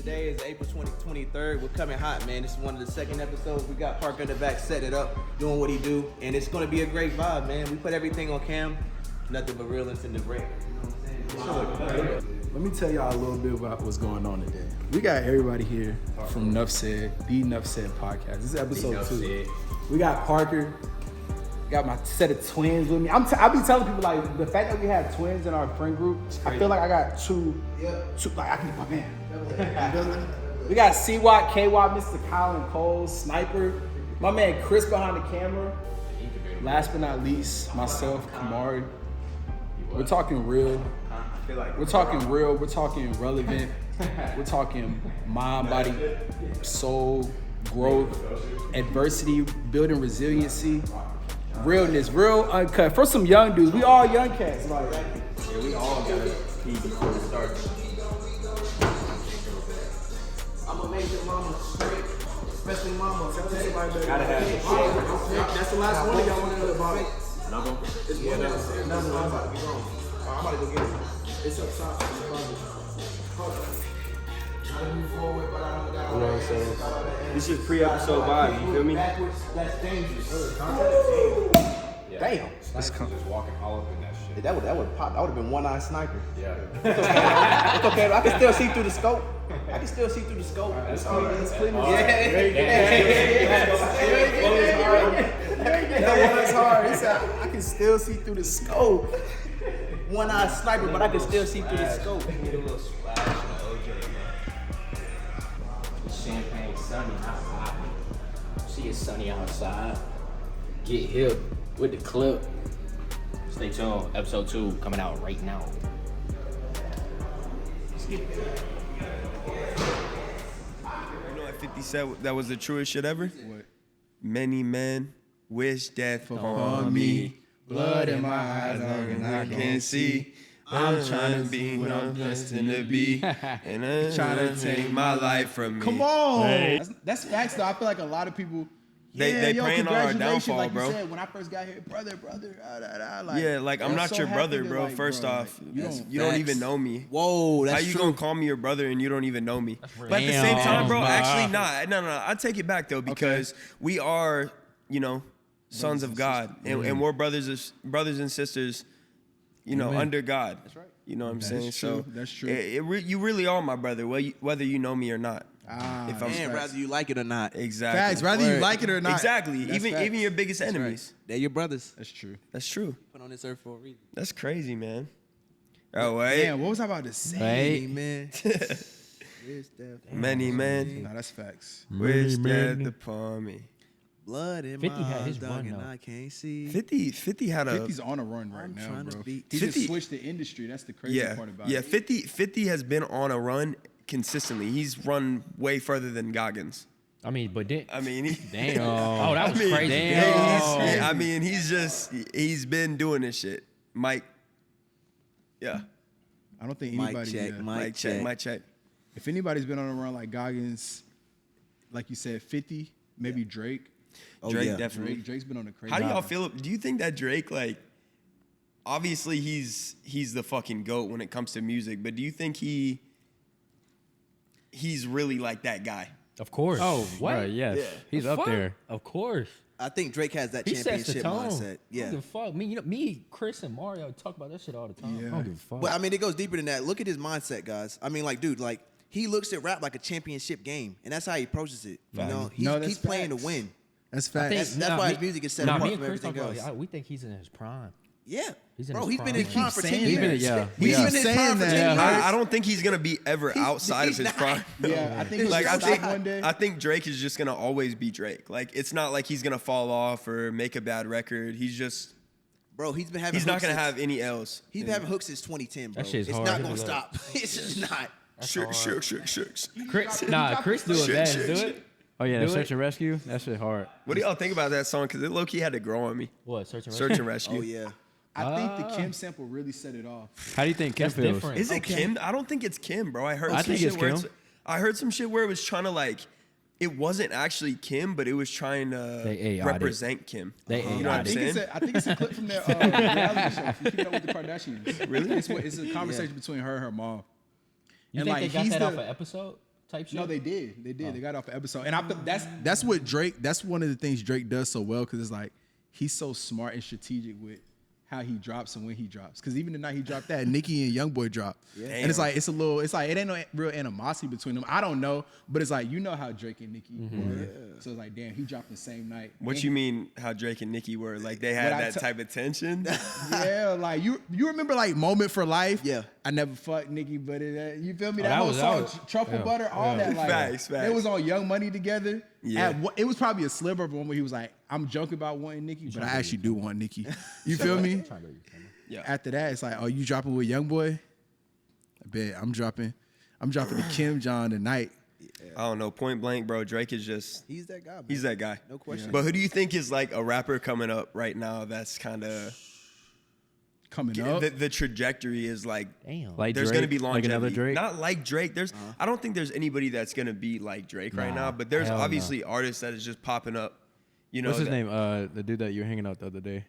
Today is April 23rd. We're coming hot, man. This is one of the second episodes. We got Parker in the back, setting it up, doing what he do, and it's gonna be a great vibe, man. We put everything on cam, nothing but realness in the break. You know what I'm saying? Let me tell y'all a little bit about what's going on today. We got everybody here from Nough Said, the Nough Said podcast. This is episode 2. We got Parker. Got my set of twins with me. I be telling people, like, the fact that we have twins in our friend group, I feel like I got two like, I can get my man. We got C-Watt, K-Watt, Mr. Colin Cole, Sniper, my man Chris behind the camera. Last but not least, myself, Kamari. We're talking real. We're talking real. We're talking relevant. We're talking mind, body, soul, growth, adversity, building resiliency. Realness, real uncut. For some young dudes, we all young cats. Like, Yeah, we all gotta pee before we start. I'm gonna make your mama straight, especially mama. Gotta have it. That's the last one y'all want to know about. Number? Yeah, number. I'm about to be wrong. I'm about to go get it. It's up top. Hold on. Trying to move forward, but I don't got all that. You know what I'm saying? This is pre-episode vibe, you feel me? Backwards, that's dangerous. Yeah. Damn. Just walking all up in that shit. That would pop. I would have been one-eye sniper. Yeah. It's okay. I can still see through the scope. It's clean. It's clean. that was hard. He said, I can still see through the scope. One-eye sniper, but I can still see through the scope. Get a little splash in the OJ, man. Champagne sunny, not hot. See it's sunny outside. Get hip with the clip. Stay tuned. Episode 2 coming out right now. Let's get it. You know what 50 said that was the truest shit ever? What? Many men wish death Upon upon me. me. Blood in my eyes, And I can't see. I'm trying to be what I'm destined to be. And I'm trying to take my life from me. Come on. That's facts, though. I feel like a lot of people. They praying on our congratulations, downfall, like bro. You said, when I first got here, brother, like, Yeah, like I'm I'm not so your happy brother, to, bro. like, First bro, off, like, you don't even know me. Whoa, that's How you true. gonna call me your brother and you don't even know me? But at the same time, bro, actually not. No. I take it back though because we are, sons of God, and we're brothers and sisters, under God. That's right. You know what I'm saying? True. So that's true. You really are my brother, whether you know me or not. If And whether you like it or not. Exactly. Facts, whether you like it or not. Exactly. That's Even facts. your biggest enemies. They're your brothers. That's true. That's true. Put on this earth for a reason. That's crazy, man. Oh wait. Damn, what was I about to say? Amen. Many men No, that's facts. wish death upon me. Blood in 50 my had eyes, his dog, run, and though. I can't see. 50 had a 50's on a run right I'm now, trying to bro. beat- He 50 just switched the industry. That's the crazy part about it. 50 has been on a run consistently. He's run way further than Goggins. I mean, but then. I mean, Damn. Oh, that was crazy. Damn. He's been doing this shit. Mike. Yeah. I don't think Mic anybody. check, yeah. mic check. Mike check. If anybody's been on a run like Goggins, like you said, 50, maybe Drake. Drake yeah. definitely. Drake's been on a crazy. How do y'all run. feel? Do you think that Drake, like, obviously he's the fucking GOAT when it comes to music, but do you think he's really like that guy? Of course. Oh, what? Bruh, yes. Yeah. He's The up fuck? there. Of course. I think Drake has that He sets the championship tone. mindset. Yeah. I don't give a fuck. Me, Chris, and Mario talk about that shit all the time. Yeah. I don't give a fuck. But I mean, it goes deeper than that. Look at his mindset, guys. I mean, like, dude, like, he looks at rap like a championship game, and that's how he approaches it. You know, No, he's that's playing to facts. win. That's facts. That's why his music is set apart me from and Chris everything talk about, else. we think he's in his prime. Yeah, He's in bro, his he's been prime. in his prime for 10 saying years. that. He's Yeah. been in his Saying prime for that. 10 years. I don't think he's gonna be ever outside of he's his not. prime. Yeah, I think Like he'll I stop think one day. I think Drake is just gonna always be Drake. Like it's not like he's gonna fall off or make a bad record. He's just Bro, he's been having. he's not hooks gonna since- have any L's. He's been having hooks since 2010, bro. That shit's It's hard. not gonna stop. It's just not. Shook. Chris, Chris doing Shit, that. shit, Do shit. it. Oh yeah, the Do search it. and rescue. That shit hard. What do y'all think about that song? Because it low key had to grow on me. What? Search and Search and rescue. Oh yeah. I think the Kim sample really set it off. How do you think Kim That's feels? different. Is it Kim? I don't think it's Kim, bro. I heard I some think shit it's where Kim. I heard some shit where it was trying to like. It wasn't actually Kim, but it was trying They to AI'd it. represent Kim. They You know what I'm AI'd saying? I think it's a clip from their reality show. From Keeping Up with the Kardashians. Really? It's a conversation between her and her mom. You And, think like, they got he's that the- off an episode type shit? No, they did. They did. They got off an episode, and that's what Drake. That's one of the things Drake does so well because it's like he's so smart and strategic with how he drops and when he drops. Because even the night he dropped that, Nicki and Youngboy dropped, and it's like it ain't no real animosity between them. I don't know, but it's like you know how Drake and Nicki were. So it's like damn, he dropped the same night. What you mean how Drake and Nicki were? Like they had that type of tension? Yeah, like you remember like Moment for Life? Yeah. I never fucked Nicki, but you feel me? That whole song, Truffle Butter, all that. Like, Facts. It was on Young Money together. Yeah. It was probably a sliver of one where he was like, I'm joking about wanting Nicki, but I actually do want Nicki. You feel me? Yeah. After that, it's like, oh, you dropping with Youngboy? I bet I'm dropping the Kim John tonight. I don't know. Point blank, bro. Drake is just. He's that guy, man. He's that guy. No question. But who do you think is like a rapper coming up right now that's kind of. Coming up? The trajectory is like. Damn. Like There's Drake, going to be longevity. like another Drake. Not like Drake. I don't think there's anybody that's going to be like Drake right now, but there's hell obviously artists that is just popping up. You know, What's his name? The dude that you were hanging out the other day.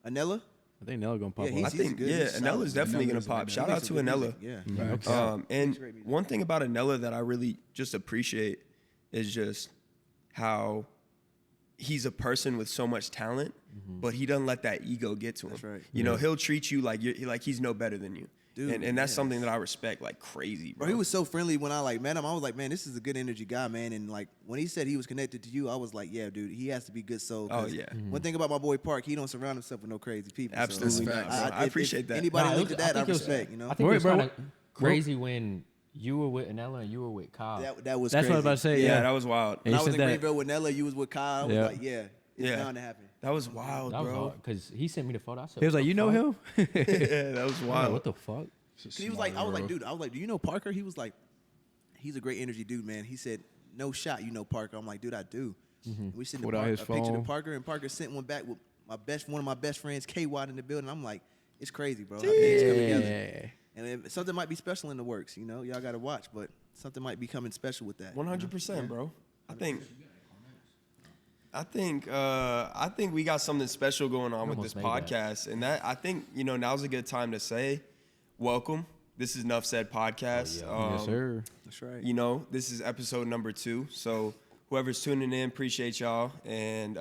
Anella? I think Nella gonna pop Yeah, up. he's- I think, good. yeah, He's Anella's solid. definitely going Anella's to pop. good. Shout out to Anella. Yeah. And one thing about Anella that I really just appreciate is just how he's a person with so much talent, but he doesn't let that ego get to him. That's right. You know, he'll treat you like he's no better than you. Dude, and that's something that I respect like crazy, bro. Bro, he was so friendly when I met him. I was like, man, this is a good energy guy, man. And like when he said he was connected to you, I was like, yeah, dude, he has to be good soul. Oh, yeah. One thing about my boy Park, he don't surround himself with no crazy people. So, Absolutely not, bro. I appreciate that. Anybody Nah, looked at that, I think it was- respect. You know, I think it was Bro, kind of crazy when you were with Anella and you were with Kyle. that was That's crazy. what I was about to say. Yeah, Yeah, that was wild. And When I he was said in that. Greenville with Nella, you was with Kyle. I was Yeah. like, yeah, it's bound to happen. That was wild, That was bro. hard because he sent me the photo. I said, He was like, you know him? Yeah, that was I'm like, wild. what the fuck? He was like, I was like, dude, do you know Parker? He was like, he's a great energy dude, man. He said, no shot, you know Parker. I'm like, dude, I do. We sent Pulled out his a picture to phone. Parker, and Parker sent one back with one of my best friends, K Watt, in the building. I'm like, it's crazy, bro. How things come together. And something might be special in the works, you know. Y'all got to watch, but something might be coming special with that. 100%, bro. I think we got something special going on with this almost made podcast, and that I think now's a good time to say, welcome. This is Nough Said Podcast. Yes, sir. That's right. This is episode number 2. So whoever's tuning in, appreciate y'all. And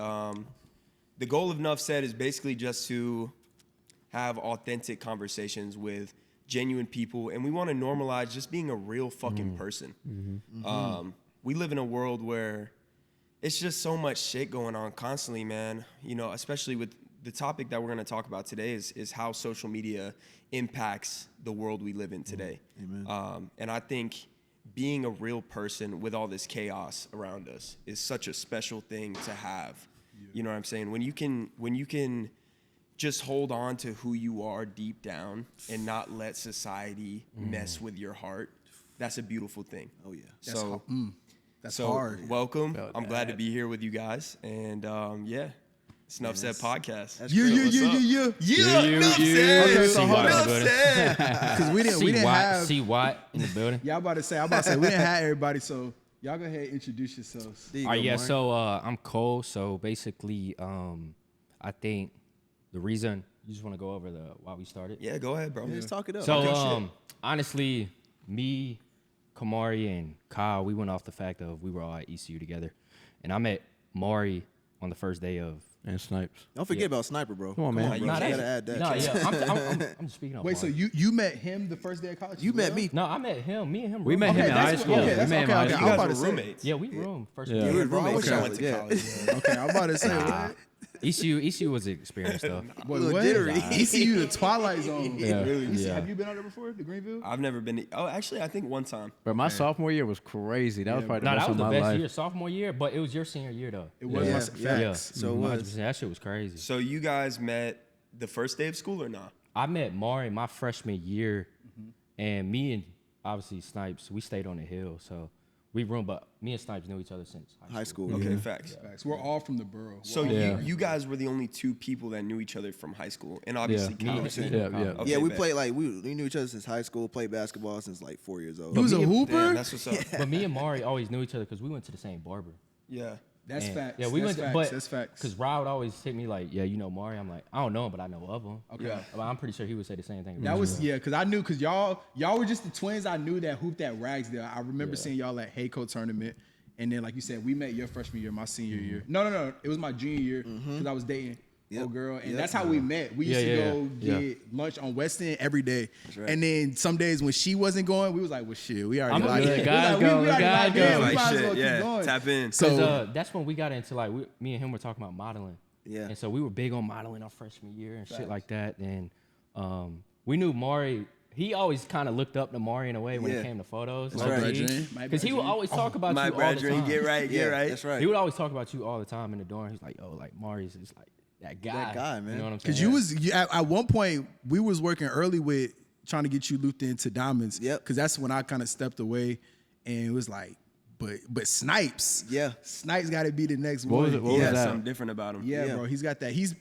the goal of Nough Said is basically just to have authentic conversations with genuine people, and we want to normalize just being a real fucking person. We live in a world where it's just so much shit going on constantly, man. Especially with the topic that we're going to talk about today is how social media impacts the world we live in today. Amen. And I think being a real person with all this chaos around us is such a special thing to have. You know what I'm saying? When you can just hold on to who you are deep down and not let society mess with your heart, that's a beautiful thing. Oh, yeah. That's So hard. welcome. I'm glad to be here with you guys. And it's Nough Said Podcast. That's great. What's up? Yeah, Nough yeah. Said. Okay, so hold on. Nough Said. Because we didn't have. See Watt in the building. Yeah, I'm about to say we didn't have everybody, so y'all go ahead and introduce yourselves. There you All right, go, yeah. Mark. So I'm Cole. So basically, I think the reason you just want to go over why we started. Yeah, go ahead, bro. Let's talk it up. So honestly, me, Kamari, and Kyle, we went off the fact of we were all at ECU together, and I met Mari on the first day of. And Snipes. Don't forget about Sniper, bro. Come on, man. bro. Nah, You that's- gotta add that. No, yeah, I'm just speaking of. Wait, so Mari. you met him the first day of college? You as met well? me. No, I met him. Me and him. We met roomed. him in high that's- school. okay, We that's- met him in okay, high okay. You school. I'm guys about were to say- roommates. Yeah, we roomed first. Yeah. Yeah, year. we were Bro, I roommates. wish I went to Yeah. college. Yeah. Okay, I'm about to say what? ECU was an experience though. Wait, Little what? jittery. ECU, the Twilight Zone. Yeah. Yeah. Have you been out there before, the Greenville? I've never been. Actually, I think one time. But my sophomore year was crazy. That was probably the No, best that was of the my best life. year, sophomore year, but it was your senior year though. It was Yeah, my yeah. facts. So it was. 100%. That shit was crazy. So you guys met the first day of school or not? I met Mari my freshman year, and me and obviously Snipes, we stayed on the hill, so we roomed. But me and Snipes knew each other since High school. Okay, facts. Facts. We're all from the borough. So Yeah. you guys were the only 2 people that knew each other from high school, and obviously Yeah. college. Me- Yeah, yeah. Okay, Yeah, we bet. played we knew each other since high school. Played basketball since like 4 years old. you was a Damn, hooper? that's what's up. But me and Mari always knew each other because we went to the same barber. Yeah. That's facts. Yeah, we That's went, facts. but That's facts. because Rod would always hit me like, yeah, you know Mari. I'm like, I don't know him, but I know of him. Okay. Yeah. But I'm pretty sure he would say the same thing. That was because I knew because y'all were just the twins. I knew that hooped at Ragsdale. I remember seeing y'all at Hayco tournament, and then like you said, we met your freshman year, my senior year. No, it was my junior year because I was dating old girl, and that's how we met. We used to go get lunch on West End every day, and then some days when she wasn't going, we was like, well, shit, we already like it. Guys We go, already guys like it. go. We Like might as shit, well keep yeah. going. Tap in. So that's when we got into like me and him were talking about modeling. Yeah. And so we were big on modeling our freshman year and shit like that. And we knew Mari. He always kind of looked up to Mari in a way when it came to photos. My Because he would always talk about My you all the brethren, time. get right, get right. That's right. He would always talk about you all the time in the dorm. He's like, oh, like Mari's is like that guy. That guy, man. You know what I'm saying? because you was at one point we was working early with trying to get you looped into diamonds. Yep. Because that's when I kind of stepped away, and it was like, but Snipes. Yeah. Snipes got to be the next What one. was it? What He was has that? something different about him. Yeah, Yeah. bro. He's got that. He's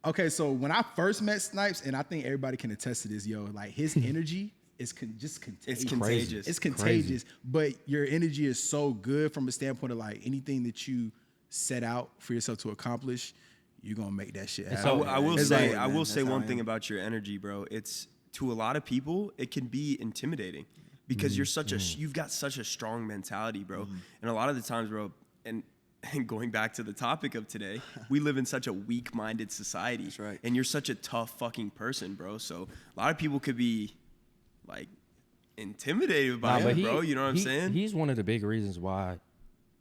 okay. So when I first met Snipes, and I think everybody can attest to this, yo, like his energy is just contagious. It's contagious. It's contagious. But your energy is so good from a standpoint of like anything that you set out for yourself to accomplish, you're gonna make that shit happen. so- I will It's say, like- I will That's say how one I thing am. about your energy, bro. It's to a lot of people, it can be intimidating because you're such you've got such a strong mentality, bro. And a lot of the times, bro, and going back to the topic of today, we live in such a weak-minded society. That's right. And you're such a tough fucking person, bro. So a lot of people could be like intimidated by Nah, but you, bro. You know what I'm saying? He's one of the big reasons why,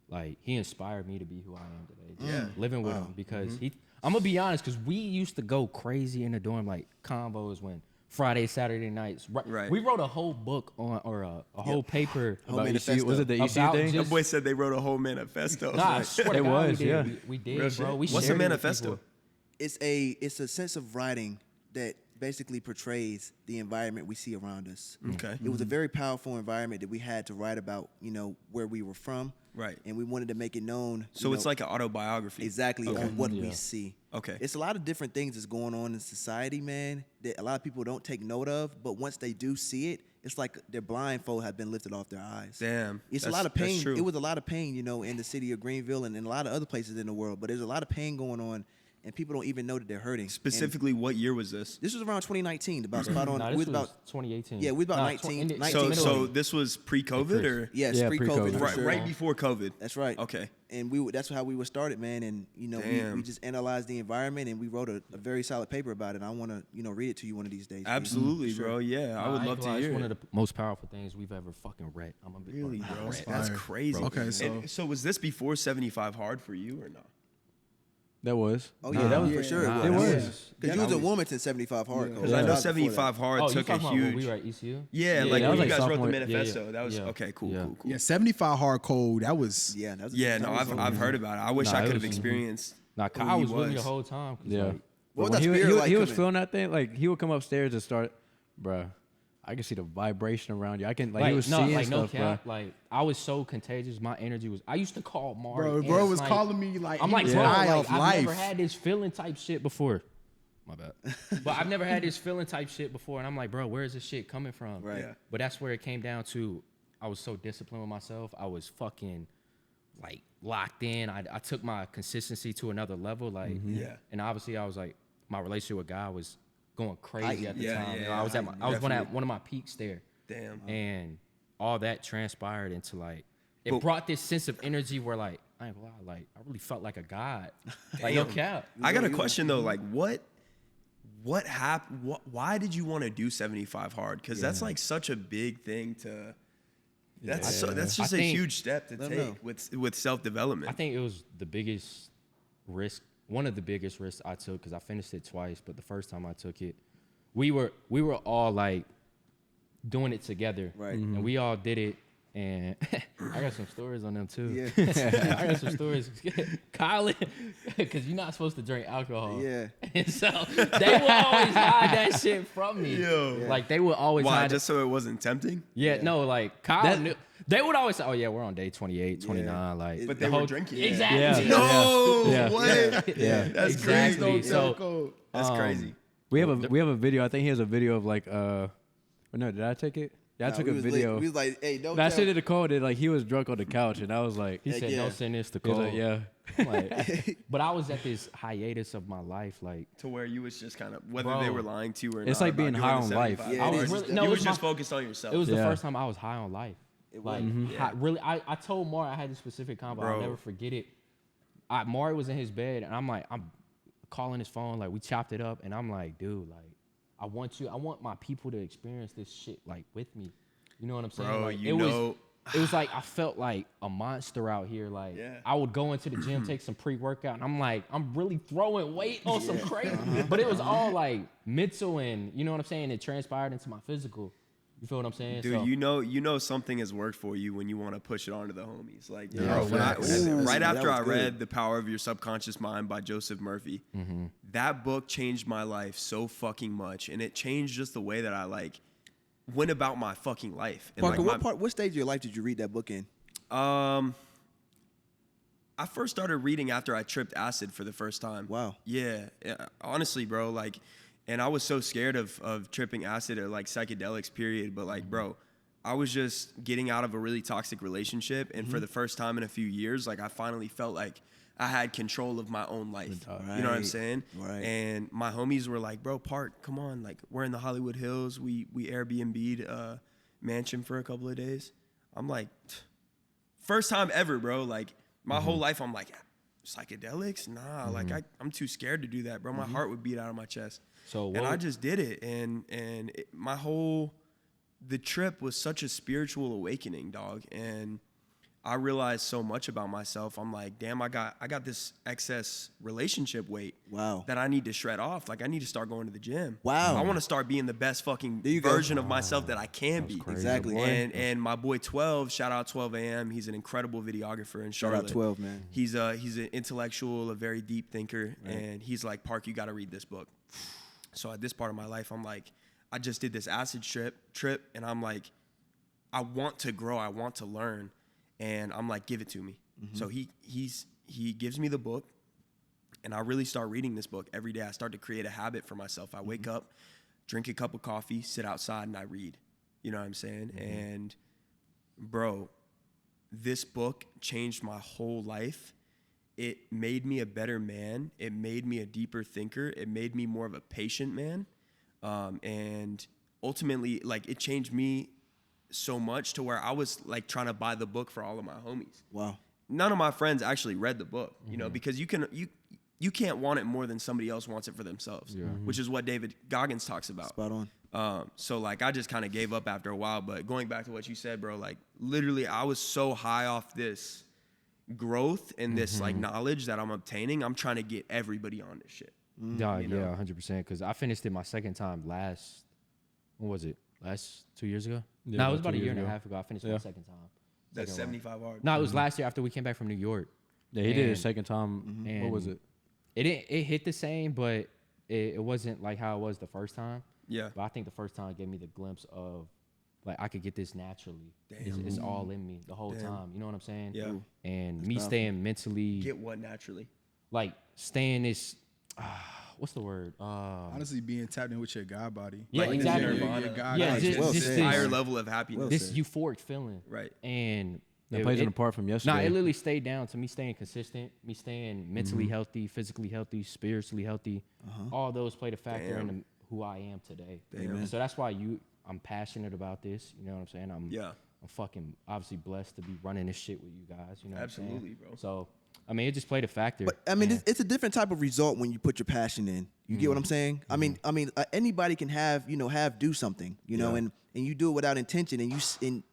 like, he inspired me to be who I am today. Yeah, living with him because I'm gonna be honest, because we used to go crazy in the dorm, like combos when Friday, Saturday nights. Right. We wrote a whole book on or a whole paper Whole About manifesto. ECU, was it the ECU About thing? just- That boy said they wrote a whole manifesto. Nah, I swear to It God, was, we did. yeah. We did, Real bro. shit. We What's shared a it with manifesto? people. It's a sense of writing that basically portrays the environment we see around us. Okay. It was a very powerful environment that we had to write about, where we were from. Right. And we wanted to make it known. So it's like an autobiography. exactly on what we Yeah. see. Okay. It's a lot of different things that's going on in society, man, that a lot of people don't take note of, but once they do see it, it's like their blindfold have been lifted off their eyes. Damn. It's a That's- lot of that's pain. true. It was a lot of pain, in the city of Greenville and in a lot of other places in the world, but there's a lot of pain going on and people don't even know that they're hurting. And Specifically, what year was this? this was around 2019, about spot on. Nah, we this was was about 2018. Yeah, we was about Nah, 19 20 19 So, middle so of it. this was pre-COVID or Yes, Yeah, pre-COVID, pre-COVID. for right, sure. right before COVID? That's right. Okay. And that's how we were started, man. And we Damn. just analyzed the environment and we wrote a very solid paper about it. I want to read it to you one of these days. Absolutely, Sure. bro. Yeah, I would ain't love gonna to lie, hear it's one it. of the most powerful things we've ever fucking read. I'm gonna be Really, fucking bro. read. That's fire. crazy. Okay, so- And so was this before 75 hard for you or not? That was. Oh yeah, that was for sure. It was. Because you was in Wilmington 75 hard. Because I know 75 hard Oh, you took a talking about when huge. we were at ECU? Yeah, Yeah, like that when was you like guys wrote the sophomore- manifesto. yeah, That was yeah. okay. Cool, Yeah. cool, cool. Yeah, 75 hard cold. That was Yeah, that was Yeah, no, I've heard about it. I wish Nah, I it could have was- experienced. Nah, who Kyle he was with me the whole time. 'cause, Yeah. like, What But was when that he, spirit he, like he was coming? feeling that thing. Like he would come upstairs and start, bruh. I can see the vibration around you. I can like he was seeing no stuff, cap. bruh. Like I was so contagious. My energy was. I used to call Mari. bro. and Bro was like- calling me like I'm he like, was bro, high like, off I've life. never had this feeling type shit before. My bad. But I've never had this feeling type shit before, and I'm like, bro, where is this shit coming from? Right. Yeah. But that's where it came down to. I was so disciplined with myself. I was fucking like locked in. I took my consistency to another level. Like, Yeah. And obviously, I was like, my relationship with God was going crazy at the Yeah, time. yeah, You know, I was at I was definitely. one of my peaks there. Damn. And all that transpired into like it But- brought this sense of energy where like I ain't gonna lie, like I really felt like a god. Like no cap. I got a question though. Like, what happened? Why did you want to do 75 hard? Because that's like such a big thing to. That's that's just I a think- huge step to No, take no. with self development. I think it was the biggest risk, one of the biggest risks I took because I finished it twice. But the first time I took it, we were all like doing it together, Right. And we all did it. And I got some stories on them too. Yeah. I got some stories. Kyle, because you're not supposed to drink alcohol. Yeah. And so they would always hide that shit from me. Yo. Yeah. Like they would always Why? hide Just so it wasn't tempting? Yeah, no, like Kyle knew. They would always say, oh yeah, we're on day 28, 29. Like, But the they were whole- drinking. Exactly. Yeah. No. Yeah. What? Yeah. That's Exactly. crazy. So That's crazy. We have a video. I think he has a video of like no, did I take it? Yeah, I took a video. We was like, hey, don't. I sent it to Cole. And like he was drunk on the couch, and I was like, He said, "Don't send this to Cole." like, yeah. Like, but I was at this hiatus of my life, like To where you was just kind of whether Bro, they were lying to you or not. it's like about being doing high the on life. 75 Yeah, I it was is. really you no. It was was just my, focused on yourself. it was the Yeah. first time I was high on life. Like Yeah. really, I told Maury I had this specific combo. I'll Bro. never forget it. Maury was in his bed, and I'm calling his phone. Like we chopped it up, and I'm like, dude, like I want my people to experience this shit like with me. You know what I'm saying? Bro, like, you know. It was like I felt like a monster out here. Like Yeah. I would go into the gym, take some pre-workout, and I'm like, I'm really throwing weight on some crazy. But it was all like mental, and you know what I'm saying? It transpired into my physical. You feel what I'm saying? Dude, So, you know something has worked for you when you want to push it onto the homies. Like, bro, facts. right That after was I good. read The Power of Your Subconscious Mind by Joseph Murphy, that book changed my life so fucking much, and it changed just the way that I like went about my fucking life. And Parker, like, what stage of your life did you read that book in? I first started reading after I tripped acid for the first time. Wow. Yeah, honestly, bro, like, and I was so scared of tripping acid or like psychedelics, period. But like, bro, I was just getting out of a really toxic relationship, and for the first time in a few years, like I finally felt like I had control of my own life. You know what I'm Right. saying? Right. And my homies were like, bro, Park, come on, like we're in the Hollywood Hills. We Airbnb'd a mansion for a couple of days. I'm like, first time ever, bro. Like my whole life, I'm like, psychedelics? Nah, like I'm too scared to do that, bro. My heart would beat out of my chest. So And I what- just did it, and the trip was such a spiritual awakening, dog. And I realized so much about myself. I'm like, damn, I got this excess relationship weight. Wow. That I need to shred off. Like I need to start going to the gym. Wow. I want to start being the best fucking There you go. version of myself that I can be. Exactly. And my boy 12, shout out 12 AM. He's an incredible videographer in Shout Charlotte. out 12, man. He's an intellectual, a very deep thinker, and he's like, Park, you got to read this book. So at this part of my life, I'm like, I just did this acid trip, and I'm like, I want to grow, I want to learn, and I'm like, give it to me. So he gives me the book, and I really start reading this book every day. I start to create a habit for myself. I wake up, drink a cup of coffee, sit outside, and I read. You know what I'm saying? And bro, this book changed my whole life. It made me a better man. It made me a deeper thinker. It made me more of a patient man. And ultimately, like, it changed me so much to where I was like trying to buy the book for all of my homies. Wow. None of my friends actually read the book, you know, because you can't want it more than somebody else wants it for themselves, which is what David Goggins talks about. Spot on. So like I just kind of gave up after a while, but going back to what you said, bro, like literally I was so high off this growth and this like knowledge that I'm obtaining. I'm trying to get everybody on this shit. Yeah, 100%. Because I finished it my second time last 2 years ago? Yeah, No, it was about about 2 a year years and a ago. half ago. I finished my second time. That's Second one. 75 hard. No, it was last year after we came back from New York. Yeah, he did it And- second time. What was it? It hit the same, but it wasn't like how it was the first time. Yeah. But I think the first time gave me the glimpse of like I could get this naturally. It's all in me the whole time. You know what I'm saying? Yeah. And me staying mentally Get what naturally? like staying this what's the word? Honestly, being tapped in with your God body. Yeah, Like exactly. Nirvana. Your God Yeah, body. just, Well just said. this, Higher level of happiness. this euphoric feeling. Right. And That plays an apart from yesterday. Nah, it literally stayed down to me staying consistent, me staying mentally healthy, physically healthy, spiritually healthy. All those played a factor in who I am today. Amen. So that's why I'm passionate about this. You know what I'm saying? I'm fucking obviously blessed to be running this shit with you guys. You know what I'm saying? Absolutely, bro. So, I mean, it just played a factor. But I mean, And- it's a different type of result when you put your passion in. You get what I'm saying? I mean, anybody can do something, and you do it without intention, and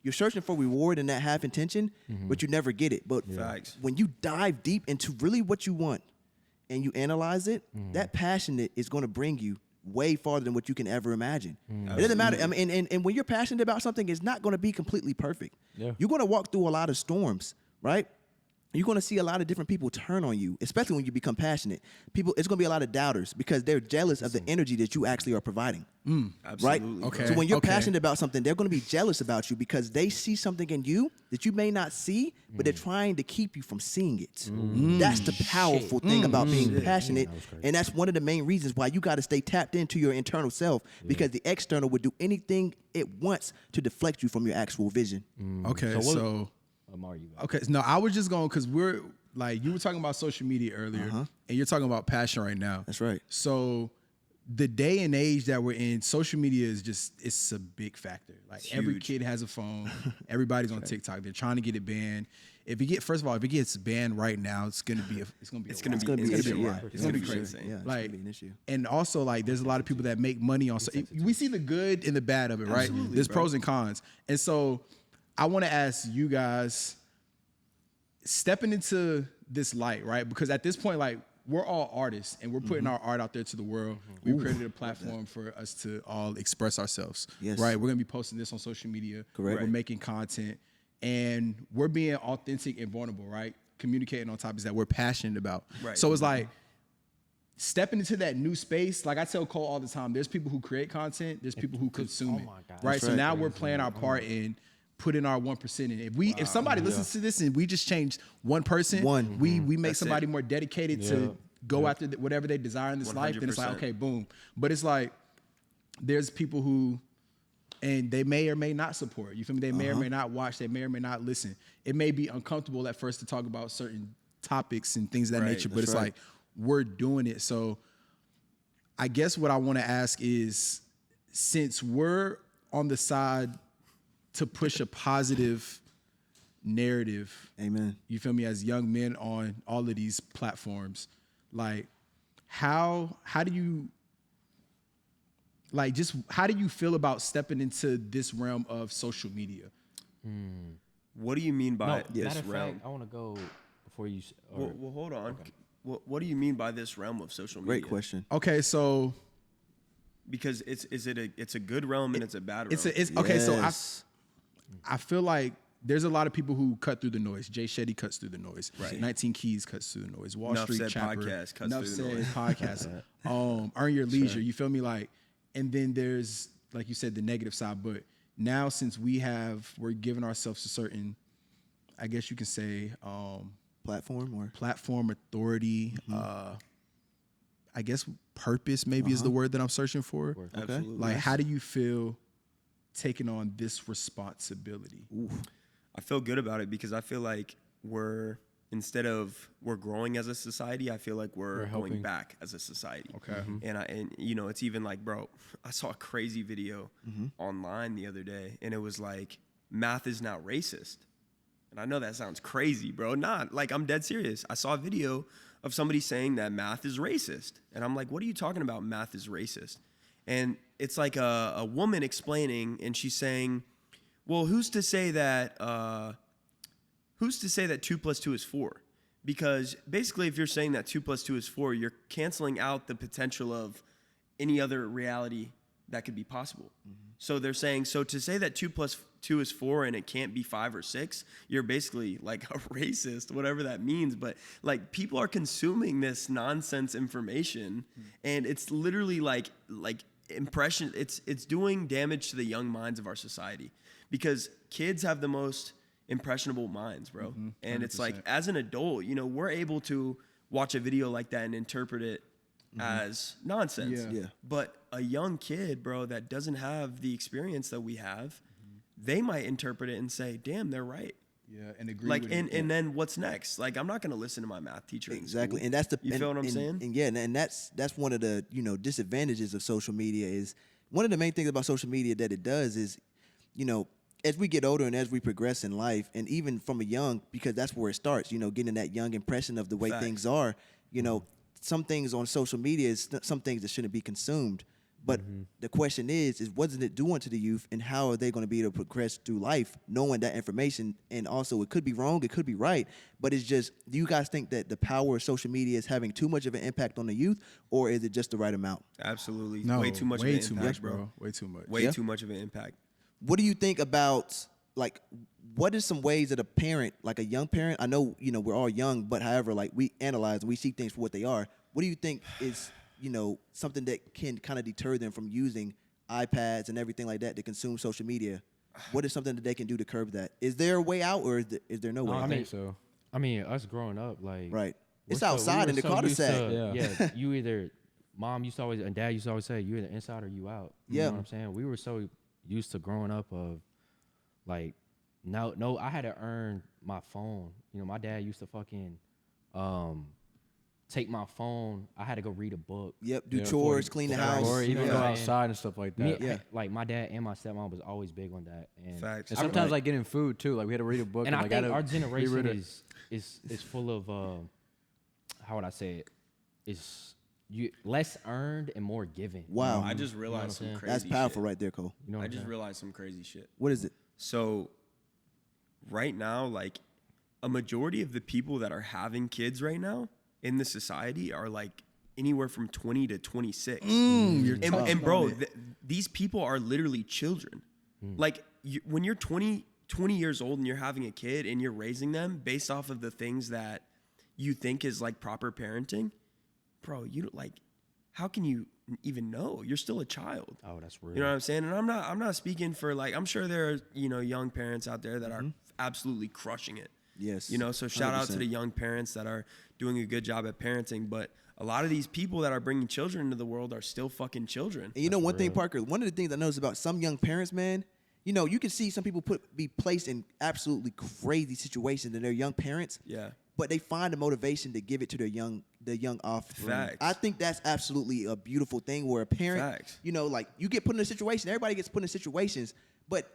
you're searching for reward in that half intention, but you never get it. But Facts. when you dive deep into really what you want and you analyze it, that passion is going to bring you way farther than what you can ever imagine. It doesn't matter. I mean, and when you're passionate about something, it's not going to be completely perfect. Yeah. You're going to walk through a lot of storms, right? you're going to see a lot of different people turn on you, especially when you become passionate. It's going to be a lot of doubters because they're jealous of the energy that you actually are providing. Right? Okay. So when you're passionate about something, they're going to be jealous about you because they see something in you that you may not see, but they're trying to keep you from seeing it. That's the powerful thing about being passionate. And that's one of the main reasons why you got to stay tapped into your internal self because the external would do anything it wants to deflect you from your actual vision. Okay, so Amar, you got it. okay, no, I was just going because we're like you were talking about social media earlier, and you're talking about passion right now. That's right. So the day and age that we're in, social media is it's a big factor. Like every kid has a phone, everybody's on TikTok. They're trying to get it banned. If it gets banned right now, it's gonna be crazy. Yeah, Like, be an issue. and also like there's a lot of people that make money on. We see the good and the bad of it, right? There's pros and cons, and so I want to ask you guys, stepping into this light, right? Because at this point, like we're all artists and we're putting our art out there to the world. We've created a platform for us to all express ourselves, right? We're gonna be posting this on social media. Correct. We're making content and we're being authentic and vulnerable, right? Communicating on topics that we're passionate about. Right. So it's like stepping into that new space. Like I tell Cole all the time, there's people who create content, there's people who consume it, my God. right? So now we're playing our part in putting our 1% in. If somebody listens to this and we just change one person, we make somebody more dedicated to go after whatever they desire in this life, then it's like, okay, boom. But it's like, there's people who, and they may or may not support. You feel me? They may or may not watch. They may or may not listen. It may be uncomfortable at first to talk about certain topics and things of that nature, but it's like, we're doing it. So I guess what I want to ask is, since we're on the side to push a positive narrative. Amen. You feel me? As young men on all of these platforms, like how do you feel about stepping into this realm of social media? What do you mean by Matter this of realm? fact, I want to go before you. Well, hold on. Okay. What do you mean by this realm of social media? Great question. Okay, so Because it's a good realm and it's a bad realm. Okay. So I feel like there's a lot of people who cut through the noise. Jay Shetty cuts through the noise. Right. 19 Keys cuts through the noise. Wall Nough Street Said Chapter podcast cuts Nough through the Said noise. podcast. Earn Your Leisure. You feel me? Like, and then there's, like you said, the negative side. But now since we're giving ourselves a certain, I guess you can say, platform authority. I guess purpose maybe is the word that I'm searching for. Absolutely. Like, how do you feel taking on this responsibility? I feel good about it because I feel like we're growing as a society, I feel like we're going back as a society. Okay. And you know, it's even like, bro, I saw a crazy video online the other day and it was like, math is now racist. And I know that sounds crazy, bro. Not like, I'm dead serious. I saw a video of somebody saying that math is racist. And I'm like, what are you talking about? Math is racist. And it's like a woman explaining, and she's saying, well, who's to say that 2 plus 2 is 4? Because basically if you're saying that 2 plus 2 is 4, you're canceling out the potential of any other reality that could be possible. So they're saying, so to say that 2 plus 2 is 4 and it can't be 5 or 6, you're basically like a racist, whatever that means. But like, people are consuming this nonsense information, and it's literally like impression. It's doing damage to the young minds of our society, because kids have the most impressionable minds, bro. And it's like, as an adult, you know, we're able to watch a video like that and interpret it as nonsense. But a young kid, bro, that doesn't have the experience that we have, they might interpret it and say, damn, they're right. Yeah, and agree like, with and then what's next? Like, I'm not going to listen to my math teacher. Exactly. And that's you feel what I'm saying? And that's one of the, disadvantages of social media. Is one of the main things about social media that it does is, as we get older and as we progress in life, and even from a young, because that's where it starts, getting that young impression of the way things are, some things on social media is some things that shouldn't be consumed. But the question is what is it doing to the youth, and how are they going to be able to progress through life knowing that information? And also, it could be wrong, it could be right, but it's just, do you guys think that the power of social media is having too much of an impact on the youth, or is it just the right amount? Absolutely. No, way too much of an impact, bro. Way too much. Way too much of an impact. What do you think about, like, what are some ways that a parent, like a young parent, I know, you know, we're all young, but however, like we analyze and we see things for what they are. What do you think is, you know, something that can kind of deter them from using iPads and everything like that to consume social media? What is something that they can do to curb that? Is there a way out, or is there no way out? I think so. I mean, us growing up, like Right. we're It's outside in the cul-de-sac. Yeah. You either mom used to always and dad used to always say you either inside or you out. You Yeah. know what I'm saying? We were so used to growing up of like no, I had to earn my phone. You know, my dad used to fucking take my phone. I had to go read a book. Yep, do Yeah, chores, clean the house. Or even Yeah. go outside and stuff like that. Me, like my dad and my stepmom was always big on that. And Facts. And sometimes like getting food too. Like we had to read a book. and I like, think gotta our reread generation it. is full of how would I say it? Is you less earned and more given. Wow. I just realized some crazy That's powerful shit. right there, Cole. You know what I I'm just saying? realized some crazy shit. What is it? So right now, like a majority of the people that are having kids right now in the society are like anywhere from 20 to 26. And bro, these people are literally children. Like when you're 20 years old and you're having a kid and you're raising them based off of the things that you think is like proper parenting, bro, you like, how can you even know? You're still a child. Oh, that's real. You know what I'm saying? And I'm not speaking for like, I'm sure there are, you know, young parents out there that are absolutely crushing it. Yes. You know, so shout out to 100%. the young parents that are doing a good job at parenting. But a lot of these people that are bringing children into the world are still fucking children. And you know one thing, Parker, one of the things I noticed about some young parents, man, you know, you can see some people be placed in absolutely crazy situations and they're young parents. Yeah. But they find the motivation to give it to their young offspring. Facts. I think that's absolutely a beautiful thing where a parent, Facts. you know, like you get put in a situation, everybody gets put in situations, but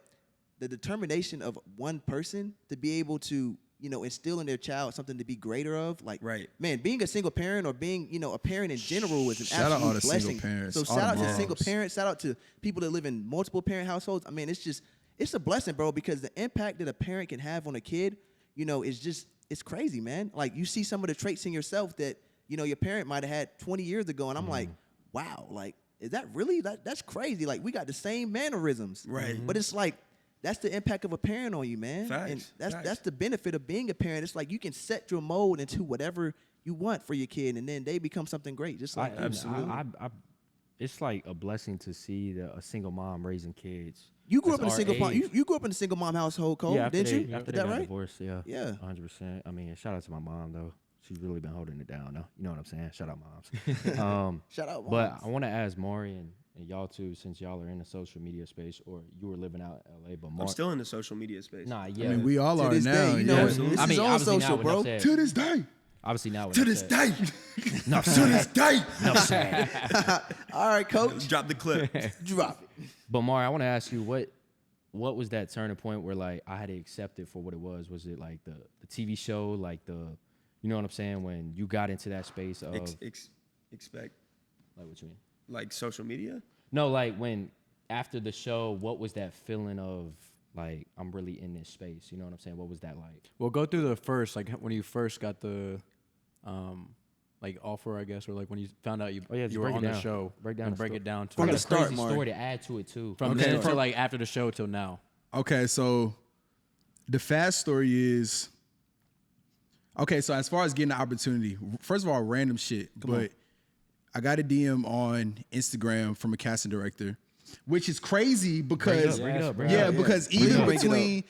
the determination of one person to be able to, you know, instill in their child something to be greater of, like, Right. man, being a single parent or being, you know, a parent in general is an Shout out absolute all the blessing. single parents, So all shout the out to moms. single parents, shout out to people that live in multiple parent households. I mean, it's a blessing, bro, because the impact that a parent can have on a kid, you know, is just, it's crazy, man. Like you see some of the traits in yourself that, you know, your parent might have had 20 years ago. And I'm like, wow, like, is that really, that's crazy. Like we got the same mannerisms. Right. But it's like, that's the impact of a parent on you, man. Facts, And facts. that's the benefit of being a parent. It's like you can set your mold into whatever you want for your kid, and then they become something great. Just like It's like a blessing to see a single mom raising kids. you grew up That's in a single our mom. age. You grew up in a single mom household, Cole, Yeah, after didn't they, you? After Is they that got right? divorced, yeah. Yeah. 100%. I mean, shout out to my mom though. She's really been holding it down though. You know what I'm saying? Shout out moms. Shout out, But moms. I want to ask Maury and y'all too, since y'all are in the social media space, or you were living out in LA, but I'm Maury. still in the social media space. Nah, I yeah. mean, we all To are this now. day, you know, yeah. this is I mean, on obviously now social, with bro. Nough said- To this day. Obviously now. with To Nough this said- day. Nough To said. this day. Nough said. All right, coach, Drop the clip. drop it. But Maury, I want to ask you what was that turning point where like I had to accept it for what it was? Was it like the TV show, like you know what I'm saying, when you got into that space of Expect like what you mean? like social media. No, like when after the show, what was that feeling of like I'm really in this space? You know what I'm saying? What was that like? Well, go through the first, like when you first got the, like offer, I guess, or like when you found out you just you were break it on the down. show. Break down and the break story. it down to From I the got a start, crazy Mark. story to add to it too. from Okay. then to like after the show till now. Okay, so the fast story is okay. So as far as getting the opportunity, first of all, random shit. But I got a DM on Instagram from a casting director, which is crazy because Bring it up, bring it yeah, up. because Bring even it up. between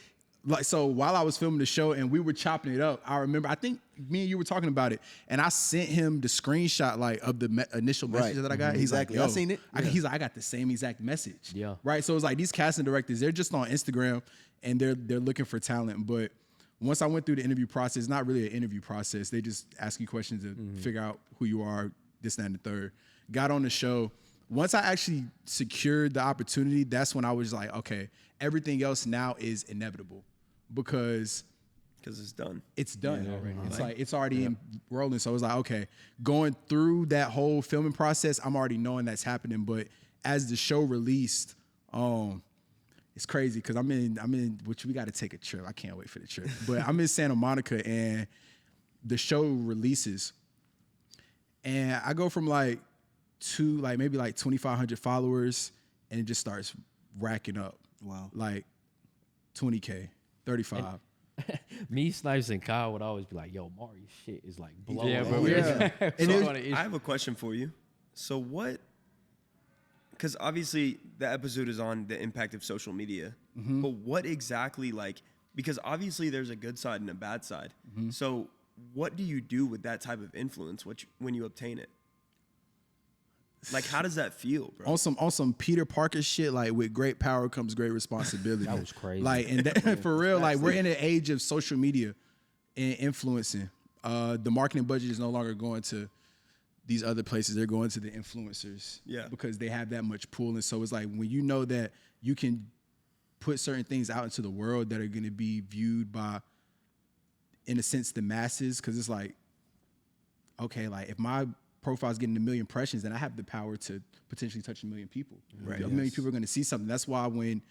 like so while I was filming the show and we were chopping it up, I remember I think me and you were talking about it, and I sent him the screenshot like of the initial message Right. that I got. He's Exactly. like, I yo, seen it. He's like, I got the same exact message. Yeah. Right. So it's like these casting directors, they're just on Instagram and they're looking for talent. But once I went through the interview process, not really an interview process. They just ask you questions to figure out who you are, this, that, and the third. Got on the show. Once I actually secured the opportunity, that's when I was like, okay, everything else now is inevitable because Because it's done. it's done already. It's like it's already in rolling. So it was like, okay, going through that whole filming process, I'm already knowing that's happening. But as the show released, it's crazy because I'm in which we got to take a trip. I can't wait for the trip. But I'm in Santa Monica and the show releases. And I go from like maybe 2,500 followers and it just starts racking up. Wow. Like 20K, 35. Me, Snipes, and Kyle would always be like, "Yo, Mari's shit is like blowing." Yeah, up." bro. Yeah. And it was- I have a question for you. So what? Because obviously the episode is on the impact of social media, but what exactly like? Because obviously there's a good side and a bad side. So what do you do with that type of influence when you obtain it? Like, how does that feel, bro? on some Peter Parker shit, like with great power comes great responsibility. That was crazy. Like, and that, for real, like we're in an age of social media and influencing. The marketing budget is no longer going to these other places; they're going to the influencers, because they have that much pull. And so it's like when you know that you can put certain things out into the world that are going to be viewed by, in a sense, the masses, because it's like, okay, like if my profile's getting 1 million impressions, then I have the power to potentially touch 1 million people. Right. 1 million people are going to see something. That's why when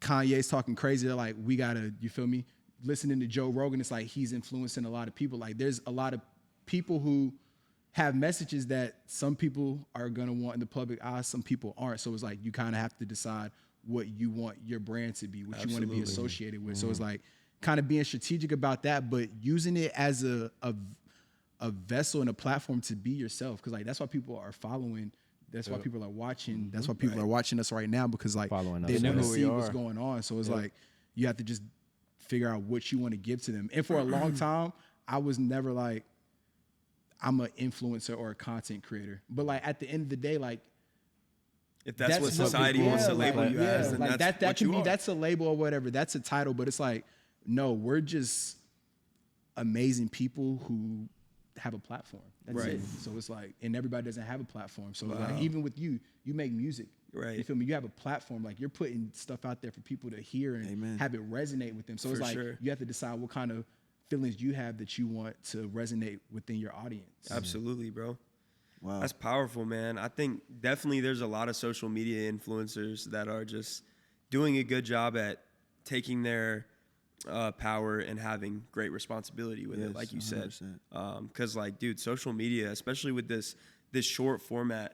Kanye's talking crazy, they're like, we gotta, you feel me? Listening to Joe Rogan, it's like he's influencing a lot of people. Like there's a lot of people who have messages that some people are gonna want in the public eye, some people aren't. So it's like you kind of have to decide what you want your brand to be, what you want to be associated with. So it's like kind of being strategic about that, but using it as a vessel and a platform to be yourself, because like that's why people are following. That's why people are watching. That's why people are watching us right now, because like Following us. they They know want to who we see what's are. going on. So it's like you have to just figure out what you want to give to them. And for a long time, I was never like I'm an influencer or a content creator. But like at the end of the day, like If that's what society wants to label you as, then like that's that what can you be. are. That's a label or whatever. That's a title, but it's like no, we're just amazing people who have a platform. That's Right. it. So it's like, and everybody doesn't have a platform. So like, even with you make music. Right. You feel me? You have a platform. Like you're putting stuff out there for people to hear and have it resonate with them. So it's For like sure. you have to decide what kind of feelings you have that you want to resonate within your audience. Absolutely, bro. Wow. That's powerful, man. I think definitely there's a lot of social media influencers that are just doing a good job at taking their power and having great responsibility with it, like you said. 100%. Because, like, dude, social media, especially with this short format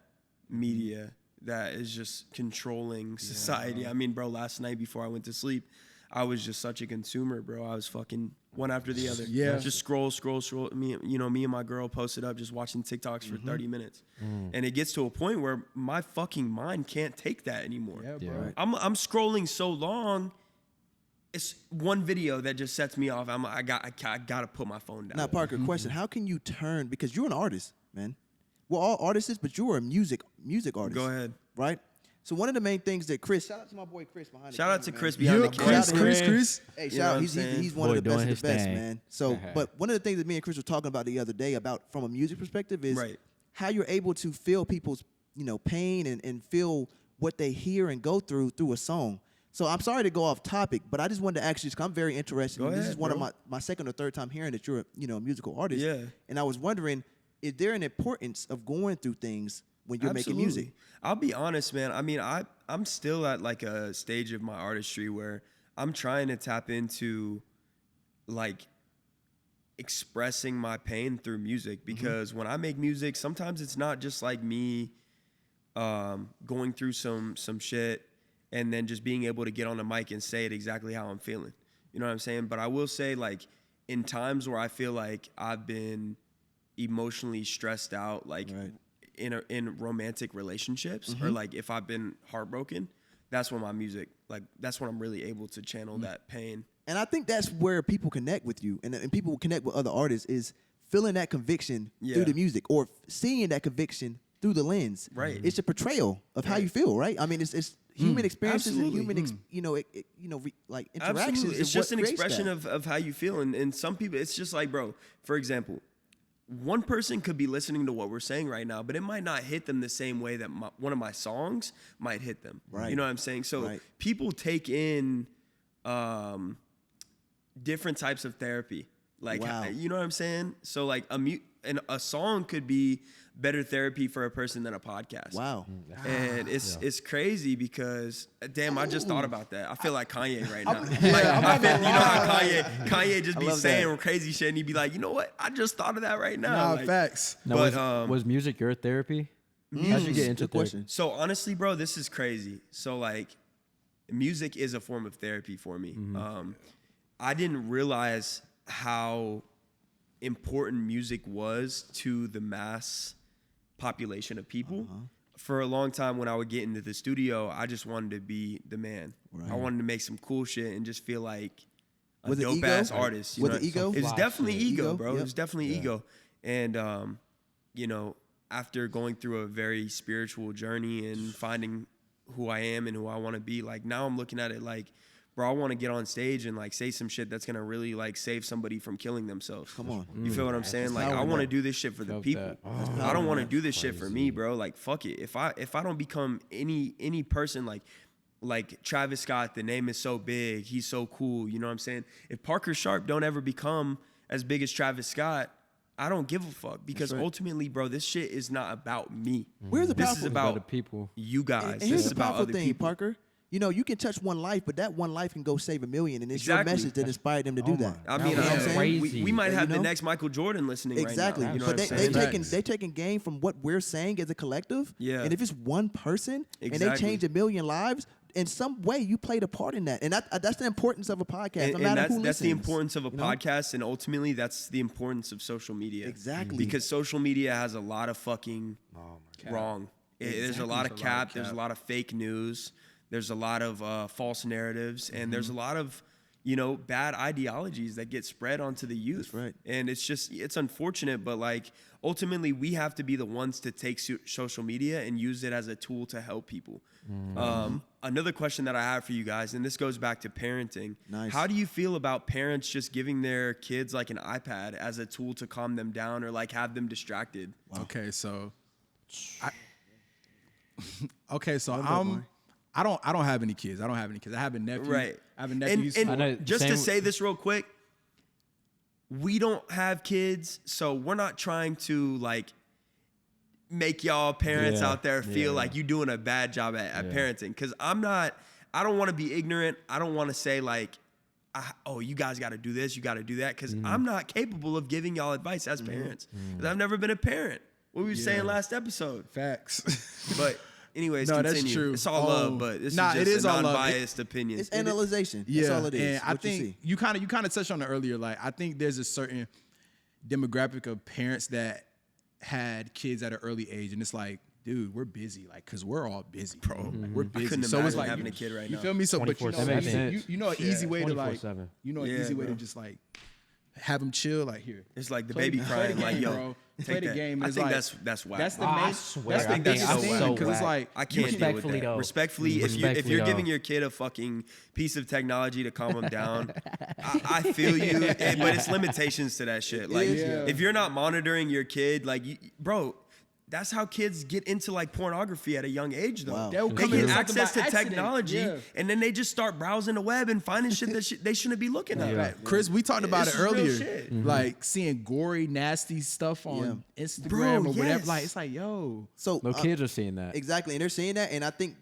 media that is just controlling society. I mean, bro, last night before I went to sleep, I was just such a consumer, bro. I was fucking one after the other. Yeah. Just scroll. Me and my girl posted up just watching TikToks for 30 minutes. And it gets to a point where my fucking mind can't take that anymore. Yeah, bro. Right. I'm scrolling so long. It's one video that just sets me off. I gotta put my phone down. Now, Parker, question: how can you turn, because you're an artist, man? We're all artists, but you're a music artist. Go ahead. Right. So one of the main things that Chris, shout out to my boy Chris behind the Shout out camera, to Chris man. behind You, the camera. Chris. Hey, You know shout what out. I'm saying? He's one Boy of the best doing of his the best, thing. man. So, but one of the things that me and Chris were talking about the other day about from a music perspective is Right. how you're able to feel people's pain and feel what they hear and go through a song. So I'm sorry to go off topic, but I just wanted to ask you, because I'm very interested. Go This ahead, is one bro. of my second or third time hearing that you're a musical artist. Yeah. And I was wondering, is there an importance of going through things when you're making music? I'll be honest, man. I mean, I'm still at like a stage of my artistry where I'm trying to tap into like expressing my pain through music, because when I make music, sometimes it's not just like me going through some shit and then just being able to get on the mic and say it exactly how I'm feeling. You know what I'm saying? But I will say, like, in times where I feel like I've been emotionally stressed out, like in romantic relationships, or like if I've been heartbroken, that's when my music, like, that's when I'm really able to channel that pain. And I think that's where people connect with you, and people will connect with other artists, is feeling that conviction through the music, or seeing that conviction through the lens. Right. It's a portrayal of how you feel, right? I mean, it's human experiences and Absolutely. human, like interactions. Absolutely. It's is just what an creates expression that. of how you feel. And some people, it's just like, bro, for example, one person could be listening to what we're saying right now, but it might not hit them the same way that one of my songs might hit them. Right. You know what I'm saying? So Right. people take in different types of therapy. Like, Wow. you know what I'm saying? So like a song could be better therapy for a person than a podcast. Wow. And it's crazy because, damn, I just thought about that. I feel like Kanye right now. I feel, you know how Kanye just be love saying that. crazy shit, and he'd be like, you know what? I just thought of that right now. Nah, Like, facts. Now, But, was music your therapy? How'd you get into Good therapy? question. so honestly, bro, this is crazy. So like, music is a form of therapy for me. I didn't realize how important music was to the mass population of people. For a long time, when I would get into the studio, I just wanted to be the man. Right. I wanted to make some cool shit and just feel like a dope ass artist. Was it ego? It was definitely ego, bro. Yep. It was definitely ego. And you know, after going through a very spiritual journey and finding who I am and who I want to be, like now I'm looking at it like, bro, I want to get on stage and like say some shit that's gonna really like save somebody from killing themselves. Come on. You feel what I'm saying? Like I want to do this shit for the people. I don't want to do this shit for me, bro. Like fuck it. If I don't become any person like Travis Scott, the name is so big, he's so cool, you know what I'm saying? If Parker Sharp don't ever become as big as Travis Scott, I don't give a fuck, because ultimately, bro, this shit is not about me. Where's the This powerful is about the people. you guys. And This here's is the about powerful other thing, people. Parker. You know, you can touch one life, but that one life can go save 1 million, and it's Exactly. your message that inspired them to do that. I mean, You know what I'm saying? we might have You the know? next Michael Jordan listening Exactly. right now. You know But what I'm they saying? they taking game from what we're saying as a collective. Yeah. And if it's one person and they Exactly. change 1 million lives, in some way you played a part in that. And that's the importance of a podcast. No matter who listens. That's the importance of a you know? podcast, and ultimately that's the importance of social media. Exactly. Because social media has a lot of fucking wrong. There's a lot of cap. There's a lot of fake news. There's a lot of false narratives, and there's a lot of, you know, bad ideologies that get spread onto the youth. That's right. And it's unfortunate, but like ultimately we have to be the ones to take social media and use it as a tool to help people. Another question that I have for you guys, and this goes back to parenting. Nice. How do you feel about parents just giving their kids like an iPad as a tool to calm them down or like have them distracted? Okay, so I don't have any kids. I have a nephew. Right. I have a nephew. And just to say this real quick, we don't have kids, so we're not trying to like make y'all parents out there feel like you doing a bad job at parenting. Cause I don't want to be ignorant. I don't want to say like, you guys got to do this, you got to do that. Cause I'm not capable of giving y'all advice as parents. Cause I've never been a parent. What we were saying last episode. Facts. But anyways, No, continue. that's true. It's all love, but this it is is just a all love. non-biased opinion. It's analyzation. Yeah, That's all it is. and I What you think see. you kind of touched on it earlier. Like I think there's a certain demographic of parents that had kids at an early age, and it's like, dude, we're busy, like, cause we're all busy, bro. Like, we're busy. couldn't so it's imagine like having a kid right you now. feel me? So, but 24/7. you That makes know, an easy way to like, 24/7. you know, an Yeah, easy way to bro. just like have them chill, like here. It's like the Play- baby play the crying, like, game, yo, bro. take Play the that. game. I It's think like, that's whack. That's the I main. swear, That's the I think that's biggest so thing, whack. because it's like I can't deal with Respectfully, that. though. Respectfully, if Respectfully, you're though. giving your kid a fucking piece of technology to calm them down, I feel you, but it's limitations to that shit. Like, Yeah. if you're not monitoring your kid, like, bro, that's how kids get into like pornography at a young age, though. Wow. They'll They come get in something access by to accident. technology, Yeah. and then they just start browsing the web and finding shit that they shouldn't be looking at. Right. Chris, we talked about This it is real earlier, shit. like seeing gory, nasty stuff on Instagram Bro, or whatever. yes. Like, it's like, yo, So No kids are seeing that. Exactly, and they're saying that, and I think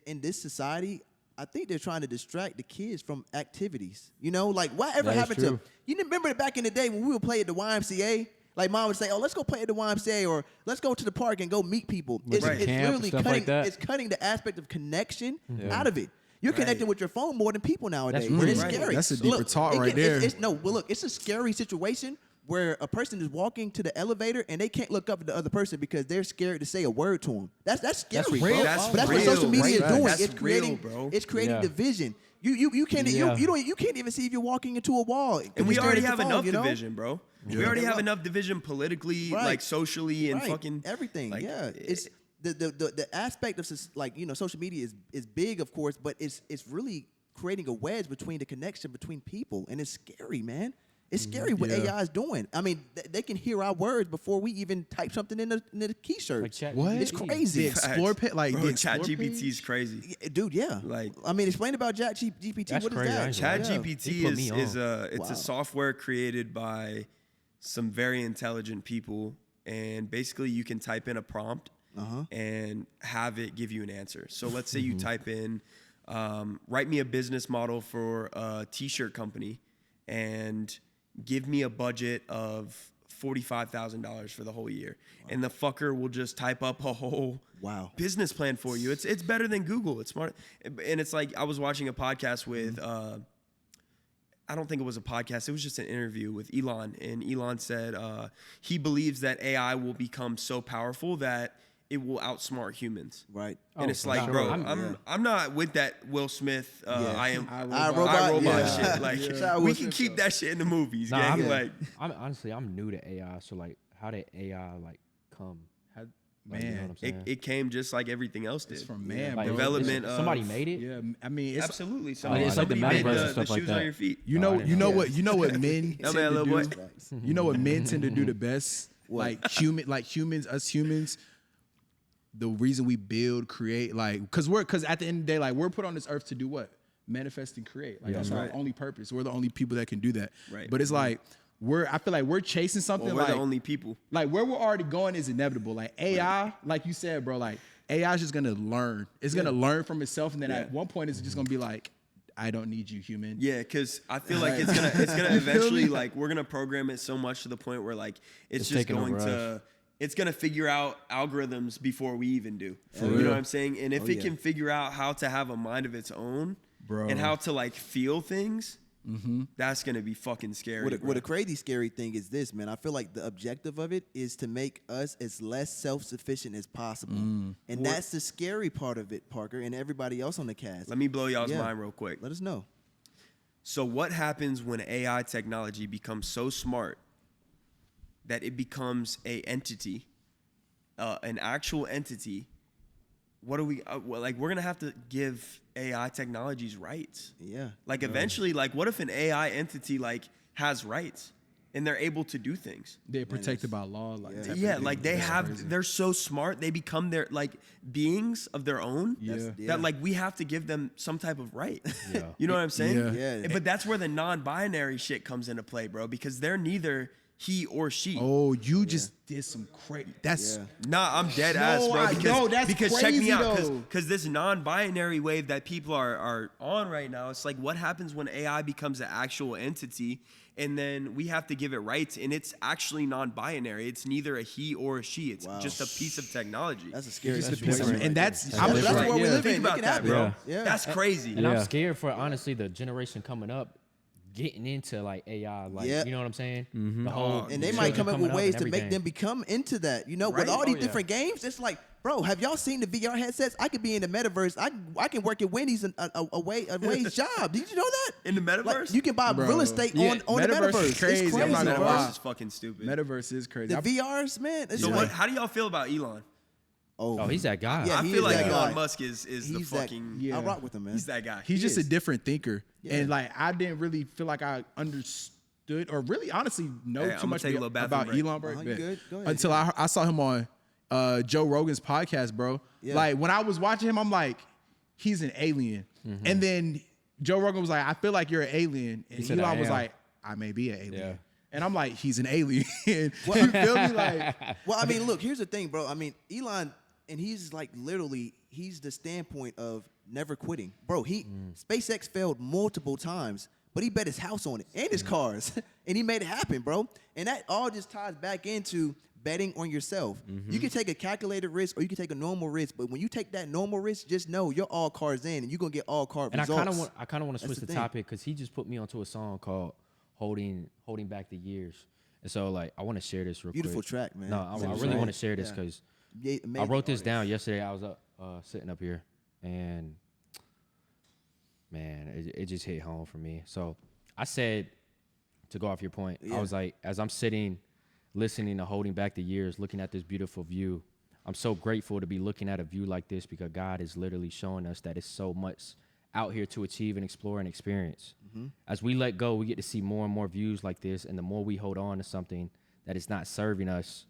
in this society, I think they're trying to distract the kids from activities. You know, like whatever That is happened true. to you? Remember back in the day when we would play at the YMCA? Like mom would say, "Oh, let's go play at the YMCA, or let's go to the park and go meet people." It's, Right. it's Camp, literally stuff cutting. like that. It's cutting the aspect of connection Yeah. out of it. You're connecting with your phone more than people nowadays. That's And it's right. scary. That's a deeper talk right there. Look, it's a scary situation where a person is walking to the elevator and they can't look up at the other person because they're scared to say a word to them. That's scary, real. bro. That's But that's real. what social media Right. is doing. That's It's creating, real, bro. it's creating Yeah. division. You can't Yeah. you can't even see if you're walking into a wall. And we You're already staring at have your phone, enough you know? division, bro. We already have enough division politically, Right. like socially, and Right. fucking everything. like, Yeah, it's the aspect of like social media is big, of course, but it's really creating a wedge between the connection between people, and it's scary, man. It's scary what AI is doing. I mean, they can hear our words before we even type something in the key shirt. Like chat what? It's GPT. crazy. The explore page, like bro, the explore Chat GPT page? is crazy. Dude, yeah. Like- I mean, explain about GPT. That's What is crazy. I that? ain't Chat Yeah. GPT He put me is on. it's Wow. a software created by some very intelligent people, and basically you can type in a prompt and have it give you an answer. So let's say you type in, write me a business model for a t-shirt company and give me a budget of $45,000 for the whole year. And the fucker will just type up a whole business plan for you. It's better than Google. It's smart. And it's like, I was watching a podcast with I don't think it was a podcast. It was just an interview with Elon, and Elon said he believes that AI will become so powerful that it will outsmart humans. Right. And it's like, bro, I'm not with that Will Smith. I am iRobot shit. Like we can keep that shit in the movies. Nah, gang. Like I'm new to AI, so like, how did AI like come? Like, Man, you know what I'm saying? it came just like everything else did. It's from man, Like, bro. Development somebody of- made it. Yeah, I mean, it's Absolutely. it's like the Somebody made metaverse and stuff the like shoes that. on your feet. you know, I didn't know you know what men That tend man, to little do. boy. You know what men tend to do the best, like humans, us humans. The reason we build, create, like, because at the end of the day, like, we're put on this earth to do what? Manifest and create. Like, that's our only purpose. We're the only people that can do that. Right. But it's like I feel like we're chasing something. Well, we're like the only people. Like where we're already going is inevitable. Like AI, like you said, bro. Like AI is just gonna learn. It's gonna learn from itself, and then at one point, it's just gonna be like, I don't need you, human. Yeah, because I feel like it's gonna eventually, like, we're gonna program it so much to the point where, like, it's just taking going over to us. it's gonna figure out algorithms before we even do. You real. know what I'm saying? And if it can figure out how to have a mind of its own, Bro. and how to like feel things, that's gonna be fucking scary. What a crazy, scary thing is this, man. I feel like the objective of it is to make us as less self-sufficient as possible. And that's the scary part of it, Parker, and everybody else on the cast. Let me blow y'all's Yeah. mind real quick. Let us know. So what happens when AI technology becomes so smart that it becomes a entity, an actual entity? What are we like? We're gonna have to give AI technologies rights. Yeah. Like eventually, like what if an AI entity like has rights and they're able to do things? They're protected by law. Like type of Yeah, thing. like they That's have. crazy. They're so smart. They become their like beings of their own. Yeah. That like we have to give them some type of right. Yeah. You know what I'm saying? Yeah. Yeah. But that's where the non-binary shit comes into play, bro, because they're neither he or she. Oh, you just did some crazy. That's Nah, I'm dead No, ass, bro. I know, that's because check crazy, me out, though. because this non-binary wave that people are on right now, it's like what happens when AI becomes an actual entity, and then we have to give it rights, and it's actually non-binary. It's neither a he or a she. It's just a piece of technology. That's a scary just a situation. piece of, right and there. that's That's the world we live Think in. about Make it that, happen. bro. Yeah. That's crazy. And I'm scared for honestly the generation coming up getting into like AI, like Yep. you know what I'm saying? The whole And they children might come up coming with ways and to make everything. them become into that. You know, with Right? all these Oh, yeah. different games, it's like, bro, have y'all seen the VR headsets? I could be in the metaverse. I can work at Wendy's a wage job. Did you know that? In the metaverse? Like, you can buy Bro. real estate Yeah, on the metaverse metaverse. is crazy. It's I'm crazy, not gonna bro. lie. Metaverse is fucking stupid. Metaverse is crazy. The VRs, man. It's So like, how do y'all feel about Elon? Oh, he's that guy. Yeah, I he feel is like that guy. Elon Musk is the he's that. fucking. Yeah. I rock with him, man. He's that guy. He's He just a is. different thinker, Yeah. and like I didn't really feel like I understood or really honestly know Hey, too I'ma much take a little bathroom about break. Elon, bro. You Bet. good? Go ahead. Until I saw him on Joe Rogan's podcast, bro. Yeah. Like when I was watching him, I'm like, he's an alien, and then Joe Rogan was like, I feel like you're an alien, and said, Elon "I was am." like, I may be an alien. Yeah. And I'm like, he's an alien. You feel me? Like, Well, I mean, look, here's the thing, bro. I mean, Elon, and he's like literally, he's the standpoint of never quitting. Bro, SpaceX failed multiple times, but he bet his house on it and his cars, and he made it happen, bro. And that all just ties back into betting on yourself. You can take a calculated risk or you can take a normal risk, but when you take that normal risk, just know you're all cards in and you're gonna get all card And results. I kind of want to switch the the thing. topic because he just put me onto a song called "Holding Back the Years," and so like I want to share this real Beautiful quick. track, man. No, I Beautiful really track. want to share this Yeah. because Yeah, I amazing wrote this artist. down yesterday. I was up sitting up here, and man, it just hit home for me. So I said, to go off your point, I was like, as I'm sitting, listening to "Holding Back the Years," looking at this beautiful view, I'm so grateful to be looking at a view like this because God is literally showing us that it's so much out here to achieve and explore and experience. As we let go, we get to see more and more views like this, and the more we hold on to something that is not serving us,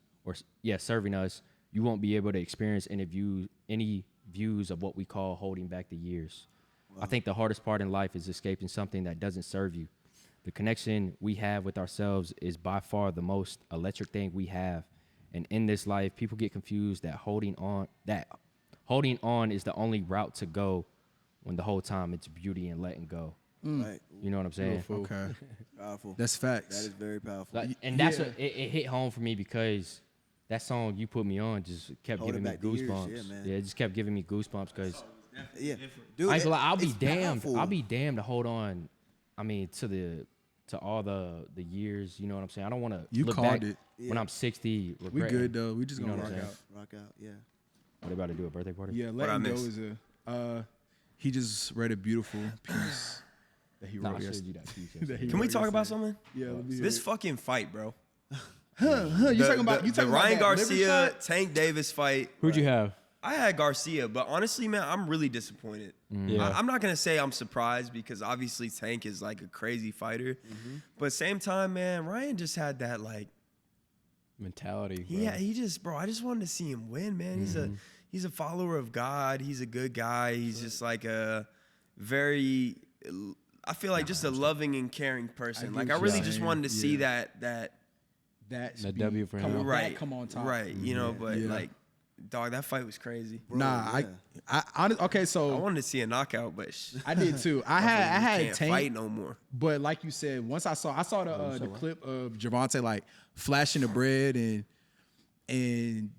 serving us, you won't be able to experience any views of what we call holding back the years. I think the hardest part in life is escaping something that doesn't serve you. The connection we have with ourselves is by far the most electric thing we have. And in this life, people get confused that holding on is the only route to go when the whole time it's beauty and letting go. Right. You know what I'm saying? okay, Powerful. that's facts. That is very powerful. Like, and that's it hit home for me because that song you put me on just kept Holding giving me back the years, goosebumps. yeah, man. Yeah, it just kept giving me goosebumps because Yeah, dude. I ain't gonna lie, I'll be it's damned. powerful. I'll be damned to hold on. I mean, to the to all the years. You know what I'm saying? I don't want to You look called back it. when I'm 60. We regretting, good though. We just you gonna know what rock I'm out. saying? Rock out, yeah. What they about to do a birthday party? Yeah, What I letting go missed? is he just read a beautiful piece that he Nah, I wrote showed yesterday. you that piece. That yesterday. he Can we wrote talk about yesterday. something? Yeah, let me hear This it. fucking fight, bro. You talking about the Ryan that liver Garcia, shot? Tank Davis fight. Who'd you have? I had Garcia, but honestly, man, I'm really disappointed. Yeah. I'm not gonna say I'm surprised because obviously Tank is like a crazy fighter, but same time, man, Ryan just had that like Mentality. he just bro. I just wanted to see him win, man. He's a follower of God. He's a good guy. He's just like a very, I feel like just a loving and caring person. get Like what I you're really just saying. wanted to see Yeah. that That That speed W for come him. on, right, that come on top. right. You know, but Yeah. like, dog, that fight was crazy. Nah, yeah. okay, I so wanted to see a knockout, but I did too. I motherfuckers had can't Tank, fight no more. but like you said, once I saw the clip of Gervonta like flashing the bread and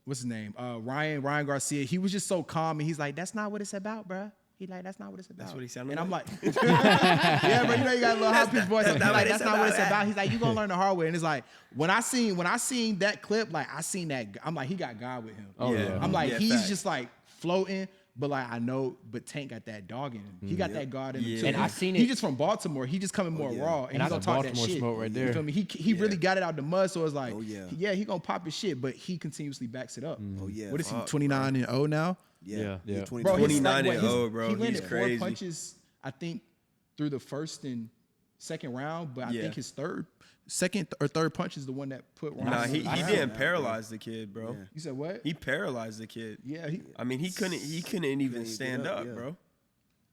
what's his name? Ryan Garcia. He was just so calm and he's like, that's not what it's about, bruh. He like, that's not what it's about. That's what he sounded And I'm like? like, yeah, bro, you know you got a little high pitched voice. He's not like, what that's it's not what it's about. about. He's like, you gonna learn the hard way. And it's like, when I seen that clip, like I seen that, I'm like, he got God with him. Oh, yeah. I'm like, Yeah, he's facts. just like floating, but like I know, but Tank got that dog in him. He got that God in him Yeah. too. And I seen He it- just from Baltimore. He just coming more raw, and And he that's gonna a talk that Baltimore shit. smoke right You there. feel me? He really got it out the mud, so it's like, Oh, yeah. he gonna pop his shit, but he continuously backs it up. Oh, yeah. What is he? Fuck, 29-0 now. Yeah. Yeah. 20. Bro, his 29 like, and what, 0, bro. He He's landed crazy. 4 punches, I think, through the first and second round, but I Yeah. think his second or third punch is the one that put Ryan. Nah, on he the ground. didn't paralyze the kid, bro. Yeah. You said what? He paralyzed the kid. Yeah, he. I mean, he couldn't even stand get up, up, yeah. bro.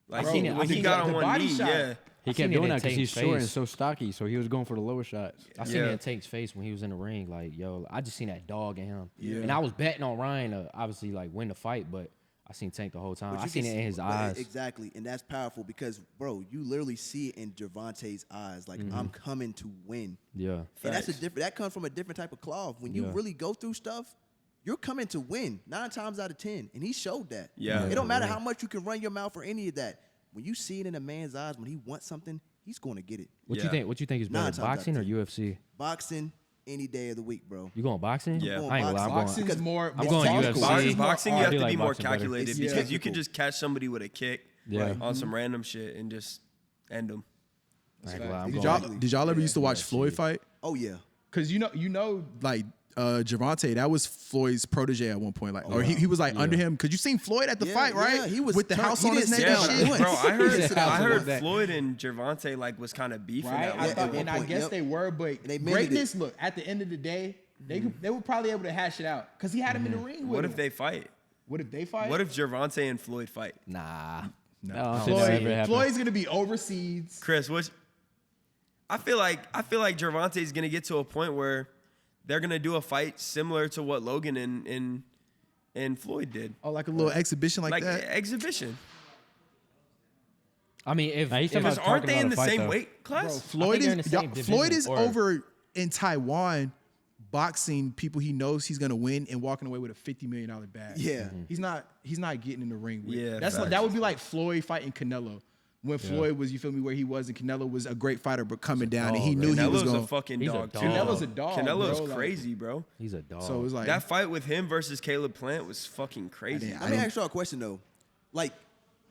Like Bro, he, I when he seen got the on one body knee, shot. yeah. He seen kept it doing in that because he's Tank's short and face. so stocky, so he was going for the lower shots. I seen it in Tank's face when he was in the ring. Like, yo, I just seen that dog in him. Yeah. And I was betting on Ryan to obviously like win the fight, but I seen Tank the whole time. But I you seen can it in his but eyes. Exactly, and that's powerful because, bro, you literally see it in Gervonta's eyes. Like, I'm coming to win. Yeah. And that's Facts. that comes from a different type of cloth. When you Yeah. really go through stuff, you're coming to win 9 times out of 10, and he showed that. Yeah. It don't matter how much you can run your mouth or any of that. When you see it in a man's eyes, when he wants something, he's going to get it. What Yeah. you think? What you think is 9 better, times out of boxing or 10. UFC? Boxing any day of the week, bro. You going boxing? Yeah. I ain't gonna lie. I'm going. Boxing's more. I'm going technical. UFC. Boxing, you I have do to like be more boxing better. calculated It's because you technical. could just catch somebody with a kick Yeah. on some random shit and just end them. I ain't gonna lie, I'm Did going. y'all, did y'all ever used to watch Floyd fight? Oh, yeah. Cause you know, like Gervonta, that was Floyd's protege at one point, like, or he was like under him. Cause you seen Floyd at the Yeah, fight, right? yeah, he was with the turned- house he on his didn't neck sit and down. shit. Bro, I heard, Sit down I something heard like that. Floyd and Gervonta like was kind of beefing Right, at I one thought, point. and I point, guess yep. they were, but they mended greatness. Look, at the end of the day, they were probably able to hash it out because he had him in the ring. With What him. if they fight? What if they fight? What if Gervonta and Floyd fight? Nah. No, I don't think that ever happened. Floyd's gonna be overseas? Chris, what? I feel like Gervonta is gonna get to a point where they're gonna do a fight similar to what Logan and Floyd did, Oh, like a little exhibition like like that. exhibition. I mean, if Nah, he's talking Because about aren't talking they in about the a fight, same though. weight Bro, class? Floyd they're in is the same Floyd is division, or- over in Taiwan boxing people he knows he's gonna win and walking away with a $50 million bag. Yeah. He's not getting in the ring with. Yeah, That's facts. that would be like Floyd fighting Canelo. When Floyd was, you feel me, where he was, and Canelo was a great fighter, but coming down, and he knew he was Canelo's going. a fucking He's a dog. dog. too. Canelo's a dog. Canelo's bro, like- crazy, bro. he's a dog. so it was like That fight with him versus Caleb Plant was fucking crazy. I Let me ask y'all a question, though. Like,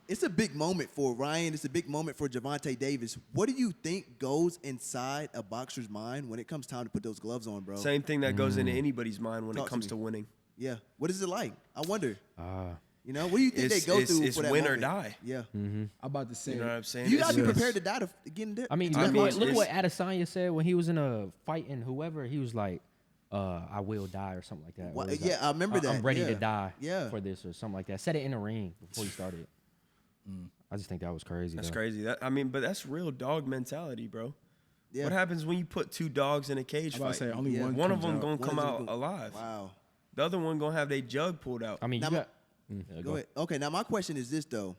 it's a big moment for Ryan. It's a big moment for Gervonta Davis. What do you think goes inside a boxer's mind when it comes time to put those gloves on, bro? Same thing that goes into anybody's mind when Talk it to comes me. to winning. Yeah. What is it like? I wonder. Ah. You know, what do you think It's- they go it's- through it's for that win or moment? die. Yeah. I'm about to say. You know what I'm saying? You gotta be It's- prepared to die to get in there. I mean, I look, mean, look it's- what Adesanya said when he was in a fight and whoever, he was like, I will die or something like that. What- Or he's yeah, like, I remember that, I'm ready yeah. to die Yeah. for this or something like that. Said it in the ring before he started. I just think that was crazy. That's though. crazy. I mean, but that's real dog mentality, bro. Yeah. What happens when you put two dogs in a cage I'm about fight? to say only Yeah. One of comes them out. gonna One come of them out go- alive. Wow. The other one gonna have their jug pulled out. I mean, Now you my- got. Yeah, Go ahead. Okay, now my question is this, though.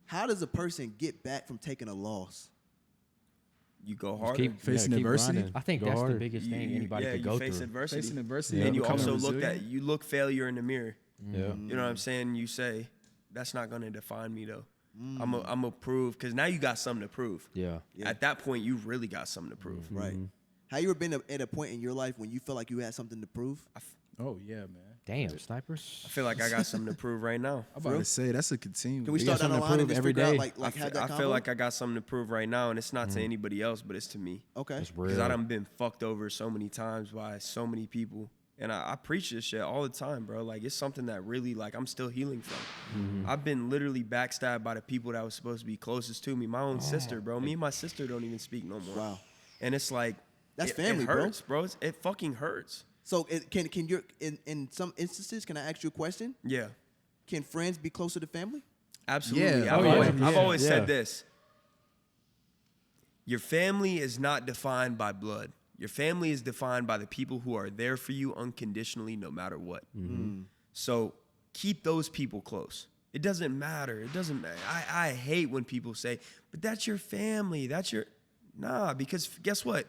How does a person get back from taking a loss? You go harder. Keep Facing keep adversity? grinding. I think Go that's harder. the biggest thing anybody yeah, could you go face through. adversity. Facing adversity, And you becoming also resilient. look failure in the mirror. Yeah. You know what I'm saying? You say, that's not gonna define me though. I'm gonna prove, because now you got something to prove. Yeah. At that point, you really got something to prove. Right. Have you ever been at a point in your life when you felt like you had something to prove? Oh yeah, man. Damn, sniper. I feel like I got something to prove right now. I'm about to say that's a continuum. Can we start down the line and just every figure out, day. like have that I convo? feel like I got something to prove right now, and it's not to anybody else, but it's to me. Okay. That's Because real. I done been fucked over so many times by so many people. And I preach this shit all the time, bro. Like, it's something that really, like, I'm still healing from. I've been literally backstabbed by the people that was supposed to be closest to me. My own sister, bro. Me and my sister don't even speak no more. Wow. And it's like, That's it family, hurts, bro. It fucking hurts. So can you in some instances, can I ask you a question? Yeah, Can friends be closer to family? absolutely. Yeah. I've always Yeah. said this. Your family is not defined by blood. Your family is defined by the people who are there for you unconditionally, no matter what. So keep those people close. It doesn't matter. It doesn't matter. I hate when people say, but that's your family. Nah, because guess what?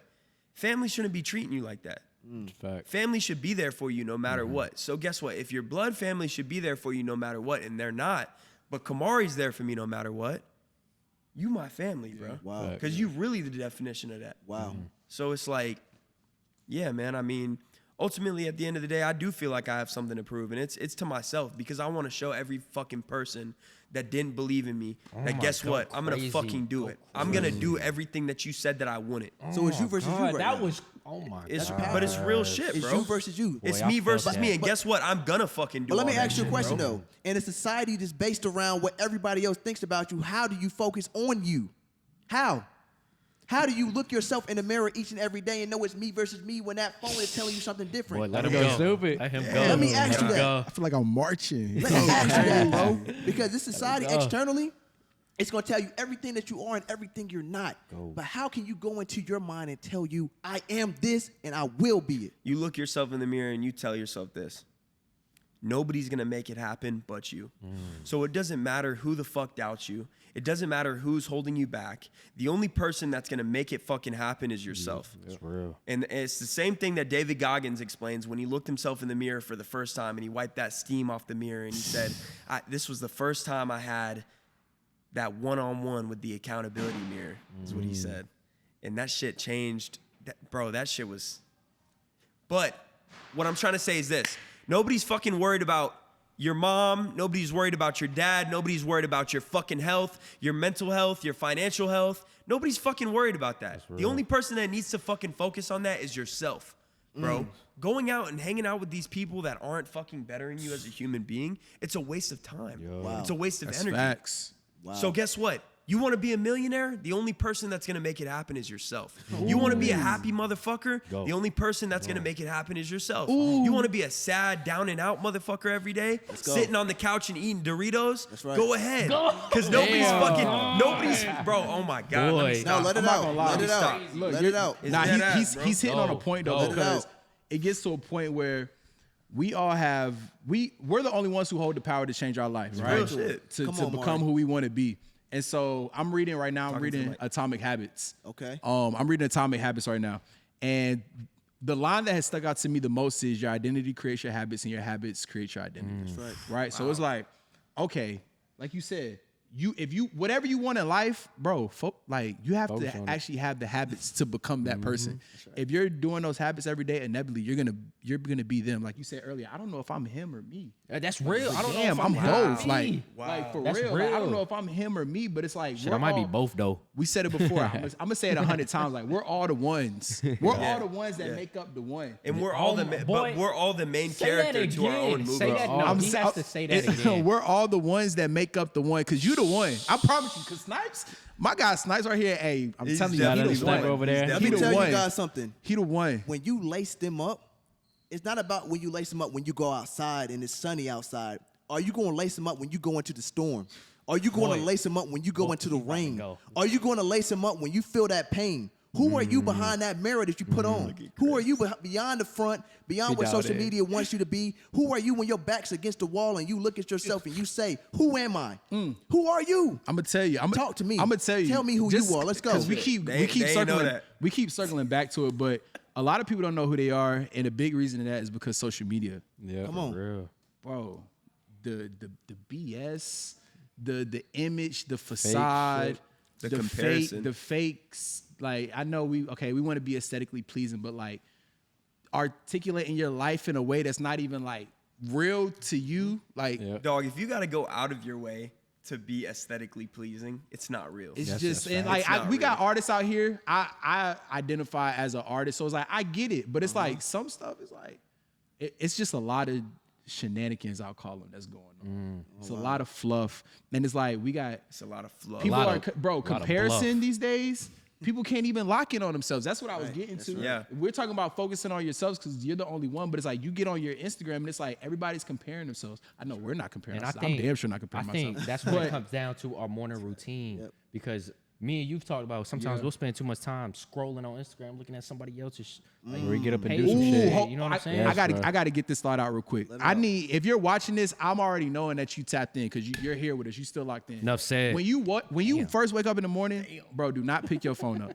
Family shouldn't be treating you like that. Fact. Family should be there for you no matter what. So guess what? If your blood family should be there for you no matter what, and they're not, but Kamari's there for me no matter what, you my family, bro. Wow. Because you really the definition of that. Wow. So it's like, yeah, man. I mean, ultimately, at the end of the day, I do feel like I have something to prove, and it's to myself, because I want to show every fucking person that didn't believe in me that my guess God, what? I'm gonna crazy. fucking do it. I'm gonna do everything that you said that I wouldn't. So it's you versus you right that now. was, oh my It's, God. but it's real shit, It's bro. you versus you. It's Boy, I me felt versus that. me, and guess what? I'm gonna fucking do. But let me all that ask you a shit, question bro. though. In a society that's based around what everybody else thinks about you, how do you focus on you? How? How do you look yourself in the mirror each and every day and know it's me versus me when that phone is telling you something different? Boy, let him Go go. stupid. Let him go. Let me ask Let you him that. go. I feel like I'm marching. Let me ask you that, bro. Because this society Go. externally, it's gonna tell you everything that you are and everything you're not. Go. But how can you go into your mind and tell you, I am this and I will be it? You look yourself in the mirror and you tell yourself this: nobody's gonna make it happen but you. So it doesn't matter who the fuck doubts you. It doesn't matter who's holding you back. The only person that's gonna make it fucking happen is yourself. It's real. And it's the same thing that David Goggins explains when he looked himself in the mirror for the first time and he wiped that steam off the mirror and he said, this was the first time I had that one-on-one with the accountability mirror, is what he said. And that shit changed. That shit was... But what I'm trying to say is this. Nobody's fucking worried about your mom. Nobody's worried about your dad. Nobody's worried about your fucking health, your mental health, your financial health. Nobody's fucking worried about that. The only person that needs to fucking focus on that is yourself, bro. Going out and hanging out with these people that aren't fucking bettering you as a human being, it's a waste of time. Wow. It's a waste of That's energy. facts. Wow. So guess what? You want to be a millionaire? The only person that's going to make it happen is yourself. You want to be a happy motherfucker? Go. The only person that's going to make it happen is yourself. You want to be a sad, down and out motherfucker every day? go. Sitting on the couch and eating Doritos? That's right. Go ahead. Because nobody's, bro, oh my God. Let me Boy. stop. No, let it I'm not out. gonna lie. Let it Stop. out. Look, Let it out. It's Nah, dead ass, bro. he's hitting on a Go. point though, Go. Let it because out. it gets to a point where we all have we're the only ones who hold the power to change our life, right? real shit. To Come on, become Mari. who we want to be. And so I'm reading right now. I'm Talking to reading Mike. Atomic Habits. Okay. I'm reading Atomic Habits right now, and the line that has stuck out to me the most is your identity creates your habits, and your habits create your identity. That's right. Right. So it's like, okay, like you said, if you whatever you want in life, bro, like you have Focus to on it. actually have the habits to become that person. If you're doing those habits every day, inevitably you're gonna be them. Like you said earlier, I don't know if I'm him or me. That's real. I don't know Damn, if I'm both. me. Like for That's real. Like, I don't real. know if I'm him or me, but it's like Shit, we're I might be all- both though. We said it before. I'm gonna say it 100 times. Like we're all the ones. We're all the ones that make up the one. And we're all boy, we're all the main Say that character to our own again. movie. Say that. No, he sa- has to say that again. We're all the ones that make up the one. Cause you the one. I promise you. Cause Snipes, my guy Snipes right here. Hey, I'm He's telling you, definitely he the the one. one. over there. He's Let He me the tell one. you guys something. He the one. When you lace them up, it's not about when you lace them up when you go outside and it's sunny outside. Are you going to lace them up when you go into the storm? Are you going to lace them up when you go into the rain? go. Are you going to lace them up when you feel that pain? Who are you behind that mirror that you put on? Who are you beyond the front, beyond what down social there. media wants you to be? Who are you when your back's against the wall and you look at yourself and you say, who am I? Who are you? I'm gonna tell you. Talk to me. I'm gonna tell you. Tell me who you are. Let's go. Because we keep They ain't know circling. that. We keep circling back to it, but a lot of people don't know who they are, and a big reason of that is because social media. Yeah. Come on. Real. Bro, the BS, the image, the facade, the comparison, the fakes. Like I know we want to be aesthetically pleasing, but like articulating your life in a way that's not even like real to you. Like dog, if you got to go out of your way to be aesthetically pleasing, it's not real. It's just, and like we got artists out here. I identify as an artist, so it's like I get it, but it's like some stuff is like it's just a lot of shenanigans, I'll call them, that's going on. It's a lot of fluff, and it's like it's a lot of fluff. People comparison these days. People can't even lock in on themselves. That's what I was getting to. Right. Yeah. We're talking about focusing on yourselves because you're the only one, but it's like you get on your Instagram and it's like everybody's comparing themselves. I know we're not comparing ourselves. I'm damn sure not comparing myself. I think that's what it comes down to, our morning routine. Because me and you've talked about sometimes we'll spend too much time scrolling on Instagram, looking at somebody else's. Like, where you get up and do some shit. You know what I'm saying? I gotta get this thought out real quick. If you're watching this, I'm already knowing that you tapped in because you're here with us. You still locked in. Enough said. When you first wake up in the morning, bro, do not pick your phone up.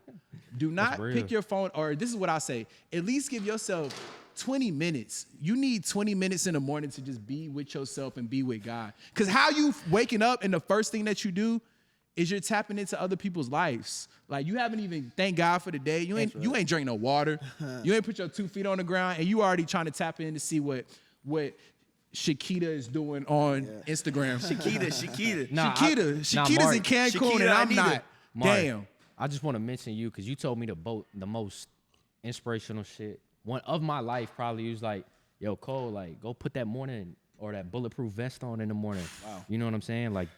Do not pick your phone, or this is what I say. At least give yourself 20 minutes. You need 20 minutes in the morning to just be with yourself and be with God. Because how you waking up and the first thing that you do is you're tapping into other people's lives. Like you haven't even thanked God for the day. You ain't drink no water. You ain't put your 2 feet on the ground, and you already trying to tap in to see what Shakita is doing on Instagram. Shakita. Shakita's in Cancun, and I'm not. Mark, Damn. I just want to mention you because you told me the most inspirational shit. One of my life probably was like, yo, Cole, like go put that morning or that bulletproof vest on in the morning. Wow. You know what I'm saying? Like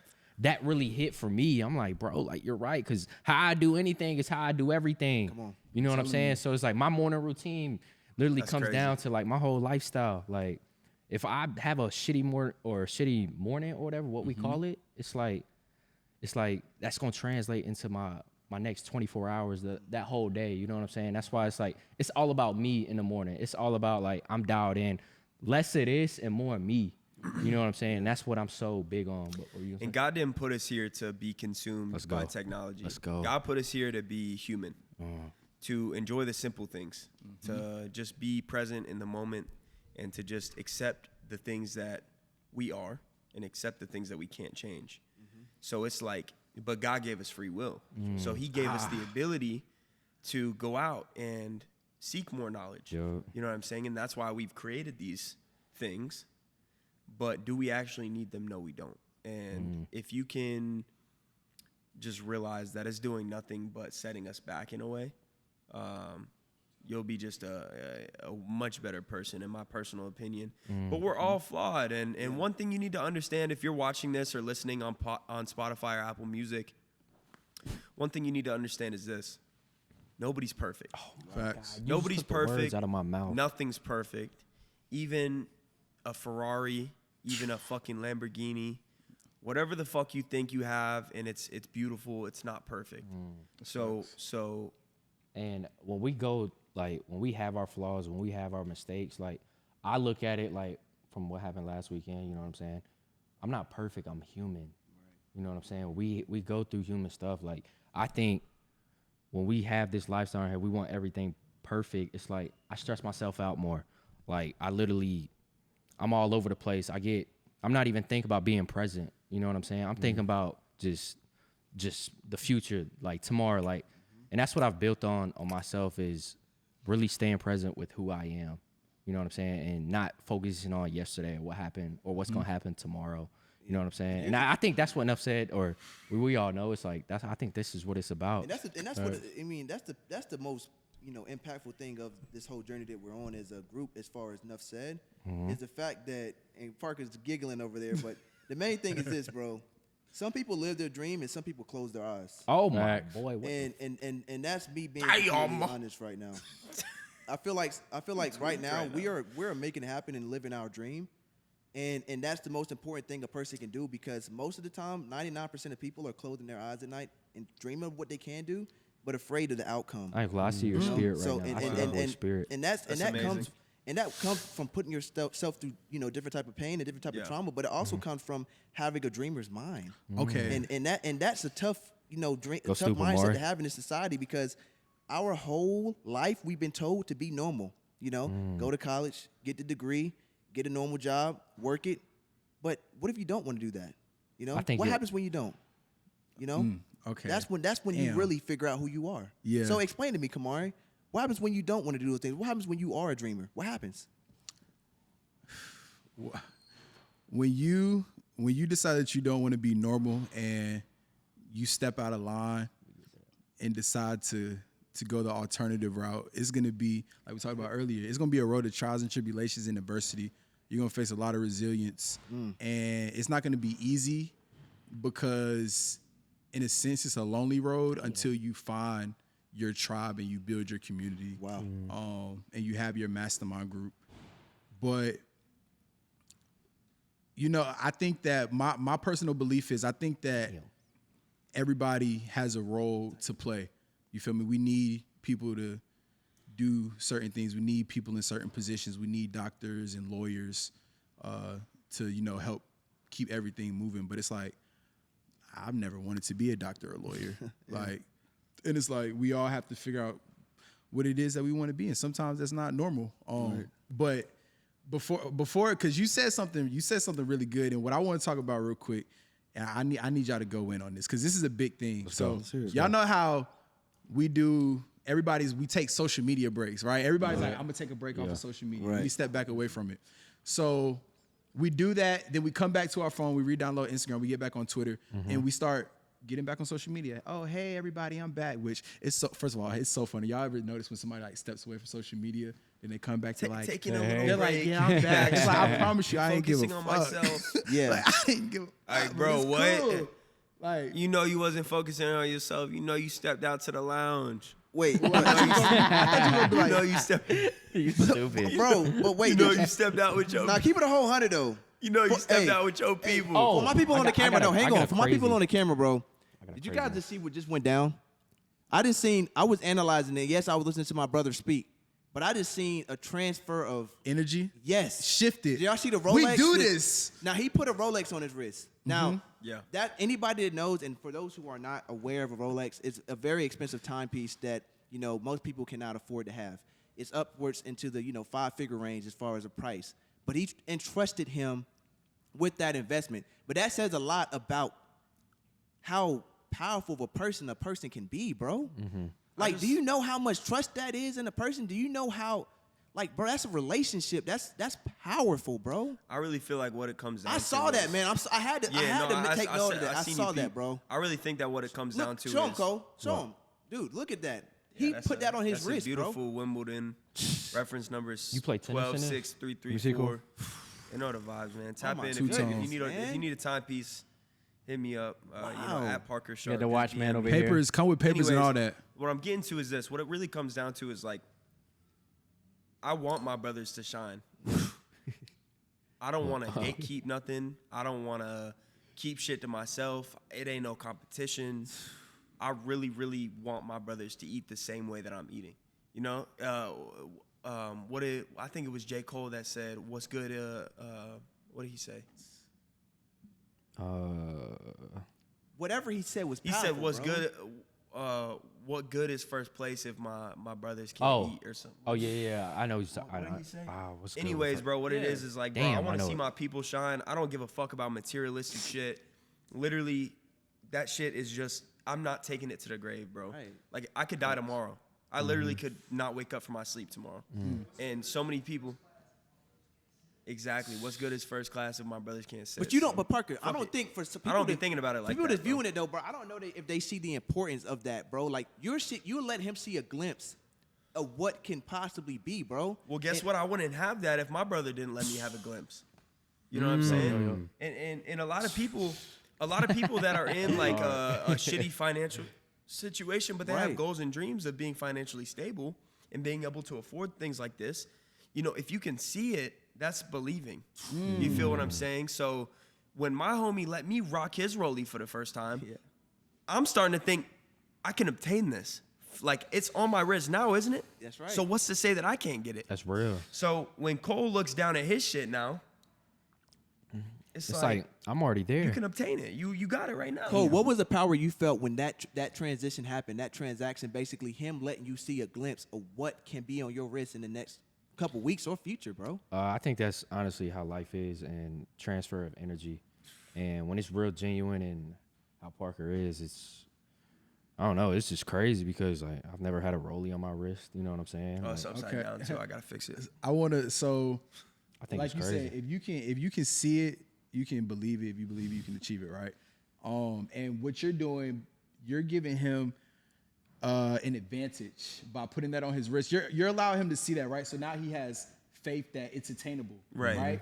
that really hit for me. I'm like, bro, like you're right. Cause how I do anything is how I do everything. Come on. You know what I'm saying? So it's like my morning routine literally comes down to like my whole lifestyle. Like if I have a shitty morning or whatever, what we call it, it's like that's gonna translate into my next 24 hours, that whole day. You know what I'm saying? That's why it's like it's all about me in the morning. It's all about like I'm dialed in. Less of this and more me. You know what I'm saying? That's what I'm so big on. And God didn't put us here to be consumed by technology. Let's go. God put us here to be human, to enjoy the simple things, to just be present in the moment, and to just accept the things that we are and accept the things that we can't change. So it's like, but God gave us free will. So he gave us the ability to go out and seek more knowledge. You know what I'm saying? And that's why we've created these things. But do we actually need them? No, we don't. And if you can just realize that it's doing nothing but setting us back in a way, you'll be just a much better person, in my personal opinion. But we're all flawed. And one thing you need to understand, if you're watching this or listening on Spotify or Apple Music, one thing you need to understand is this. Nobody's perfect. Facts. Nobody's perfect. Words out of my mouth. Nothing's perfect. Even a Ferrari, even a fucking Lamborghini, whatever the fuck you think you have, and it's beautiful, it's not perfect. So and when we go, like when we have our flaws, when we have our mistakes, like I look at it like from what happened last weekend, you know what I'm saying? I'm not perfect, I'm human. Right. You know what I'm saying? We go through human stuff. Like I think when we have this lifestyle here, we want everything perfect. It's like I stress myself out more. Like I'm all over the place. I'm not even thinking about being present. You know what I'm saying? I'm thinking about just the future, like tomorrow, like, and that's what I've built on myself is really staying present with who I am. You know what I'm saying? And not focusing on yesterday or what happened or what's going to happen tomorrow. You know what I'm saying? And I think that's what Nough said, or we all know. It's like I think this is what it's about. And that's what I mean. That's the most impactful thing of this whole journey that we're on as a group, as far as Nough said, is the fact that, and Parker's giggling over there, but the main thing is this, bro. Some people live their dream and some people close their eyes. Oh my boy! And that's me being completely honest right now. I feel like right now we're making it happen and living our dream. And that's the most important thing a person can do, because most of the time, 99% of people are closing their eyes at night and dreaming of what they can do, but afraid of the outcome. I see your spirit right now. I see your spirit. And that comes from putting yourself through different type of pain and different type of trauma, but it also comes from having a dreamer's mind. Okay. And that's a tough tough mindset Maury. to have in this society, because our whole life we've been told to be normal. Go to college, get the degree, get a normal job, work it. But what if you don't want to do that? You know, I think what happens when you don't? You know, okay. That's when you Damn. really figure out who you are. Yeah. So explain to me, Kamari, what happens when you don't want to do those things? What happens when you are a dreamer? What happens? When you decide that you don't want to be normal and you step out of line and decide to go the alternative route, it's gonna be, like we talked about earlier, it's gonna be a road of trials and tribulations and adversity. You're gonna face a lot of resilience, and it's not gonna be easy because, in a sense, it's a lonely road until you find your tribe and you build your community. Wow. And you have your mastermind group. But you know, I think that my personal belief is I think that everybody has a role to play. You feel me? We need people to do certain things. We need people in certain positions. We need doctors and lawyers to, you know, help keep everything moving. But it's like, I've never wanted to be a doctor or lawyer. Like, and it's like, we all have to figure out what it is that we want to be. And sometimes that's not normal. But before, because you said something really good. And what I want to talk about real quick, and I need y'all to go in on this, because this is a big thing. Y'all know how we do, we take social media breaks, right? Everybody's like, I'm gonna take a break off of social media. Right. We step back away from it. So we do that, then we come back to our phone, we re-download Instagram, we get back on Twitter, and we start getting back on social media. Oh, hey everybody, I'm back. Which is so, first of all, it's so funny. Y'all ever notice when somebody like steps away from social media, then they come back to like taking a little they're break. like, yeah, I'm back. It's like, I promise you, I ain't give a Focusing fuck. on myself. Yeah. Like, I ain't give a fuck. Like, bro, It's what? cool. Like, You know you wasn't focusing on yourself. You know you stepped out to the lounge. Wait, You know you stepped. You stupid. bro, but wait. You know you stepped out with your. Now keep it a whole 100 though. You know you stepped Hey. out with your people. Oh, For my people I on the got- I camera, got a- no, I hang got on. a For my people crazy- on the camera, bro. got a Did you crazy guys one. just see what just went down? I was analyzing it. Yes, I was listening to my brother speak, but I just seen a transfer of energy. yes. Shifted. Did y'all see the Rolex? We do this. Now he put a Rolex on his wrist. Now, Yeah. that anybody that knows, and for those who are not aware of a Rolex, it's a very expensive timepiece that most people cannot afford to have. It's upwards into the 5-figure range as far as a price. But he entrusted him with that investment. But that says a lot about how powerful of a person can be, bro. Like, do you know how much trust that is in a person? Do you know how, like, bro, that's a relationship. That's powerful, bro. I really feel like what it comes down to. I saw that, man. I had to take note of that. I seen saw you that, peep. bro. I really think that what it comes down to Show him, is Cole. Show him. Dude, look at that. Yeah, He that's put that on his that's wrist, a beautiful bro. Wimbledon reference numbers. You play tennis 12, in it? 6, 3, 3, me see, 4. You know the vibes, man. Tap my in if two-tones. you need a timepiece. Hit me up. Wow. At Parker Sharp. Yeah, the Just watchman DM over me. here. Papers come with papers and Anyways, all that. What I'm getting to is this. What it really comes down to is like, I want my brothers to shine. I don't want to gatekeep nothing. I don't want to keep shit to myself. It ain't no competition. I really, really want my brothers to eat the same way that I'm eating. I think it was J. Cole that said, "What's good?" What did he say? Whatever he said was He powerful, said, "What's bro. good? What good is first place if my brothers can't eat or something?" Oh yeah. I know. What did he say? What's good? Anyways, bro, what it is like, bro, Damn, I I want to know see it. my people shine. I don't give a fuck about materialistic shit. Literally, that shit is just, I'm not taking it to the grave, bro. Right. Like, I could die tomorrow. I literally could not wake up from my sleep tomorrow. And so many people, exactly, what's good is first class if my brothers can't sit. But you don't. So, But Parker, I fuck don't it. think for some people I don't be that- thinking about it like people that, that's viewing bro. it though, bro. I don't know if they see the importance of that, bro. Like your shit, you let him see a glimpse of what can possibly be, bro. Well, guess And- what? I wouldn't have that if my brother didn't let me have a glimpse. You know what I'm saying? And a lot of people that are in like a shitty financial situation, but they have Right. goals and dreams of being financially stable and being able to afford things like this. If you can see it, that's believing. You feel what I'm saying? So when my homie let me rock his Rollie for the first time, I'm starting to think I can obtain this. Like, it's on my wrist now, isn't it? That's right. So what's to say that I can't get it? That's real. So when Cole looks down at his shit now, it's It's like like I'm already there. you can obtain it. You got it right now. Cole, what was the power you felt when that transition happened? That transaction, basically him letting you see a glimpse of what can be on your wrist in the next couple weeks or future, bro. I think that's honestly how life is, and transfer of energy. And when it's real genuine and how Parker is, I don't know, it's just crazy because like I've never had a rollie on my wrist. You know what I'm saying? Oh, Like, it's upside down too. I gotta fix it. I want to. So, I think like it's you crazy. said, if you can see it, you can believe it. If you believe it, you can achieve it, right? And what you're doing, you're giving him an advantage by putting that on his wrist. You're allowing him to see that, right? So now he has faith that it's attainable, right?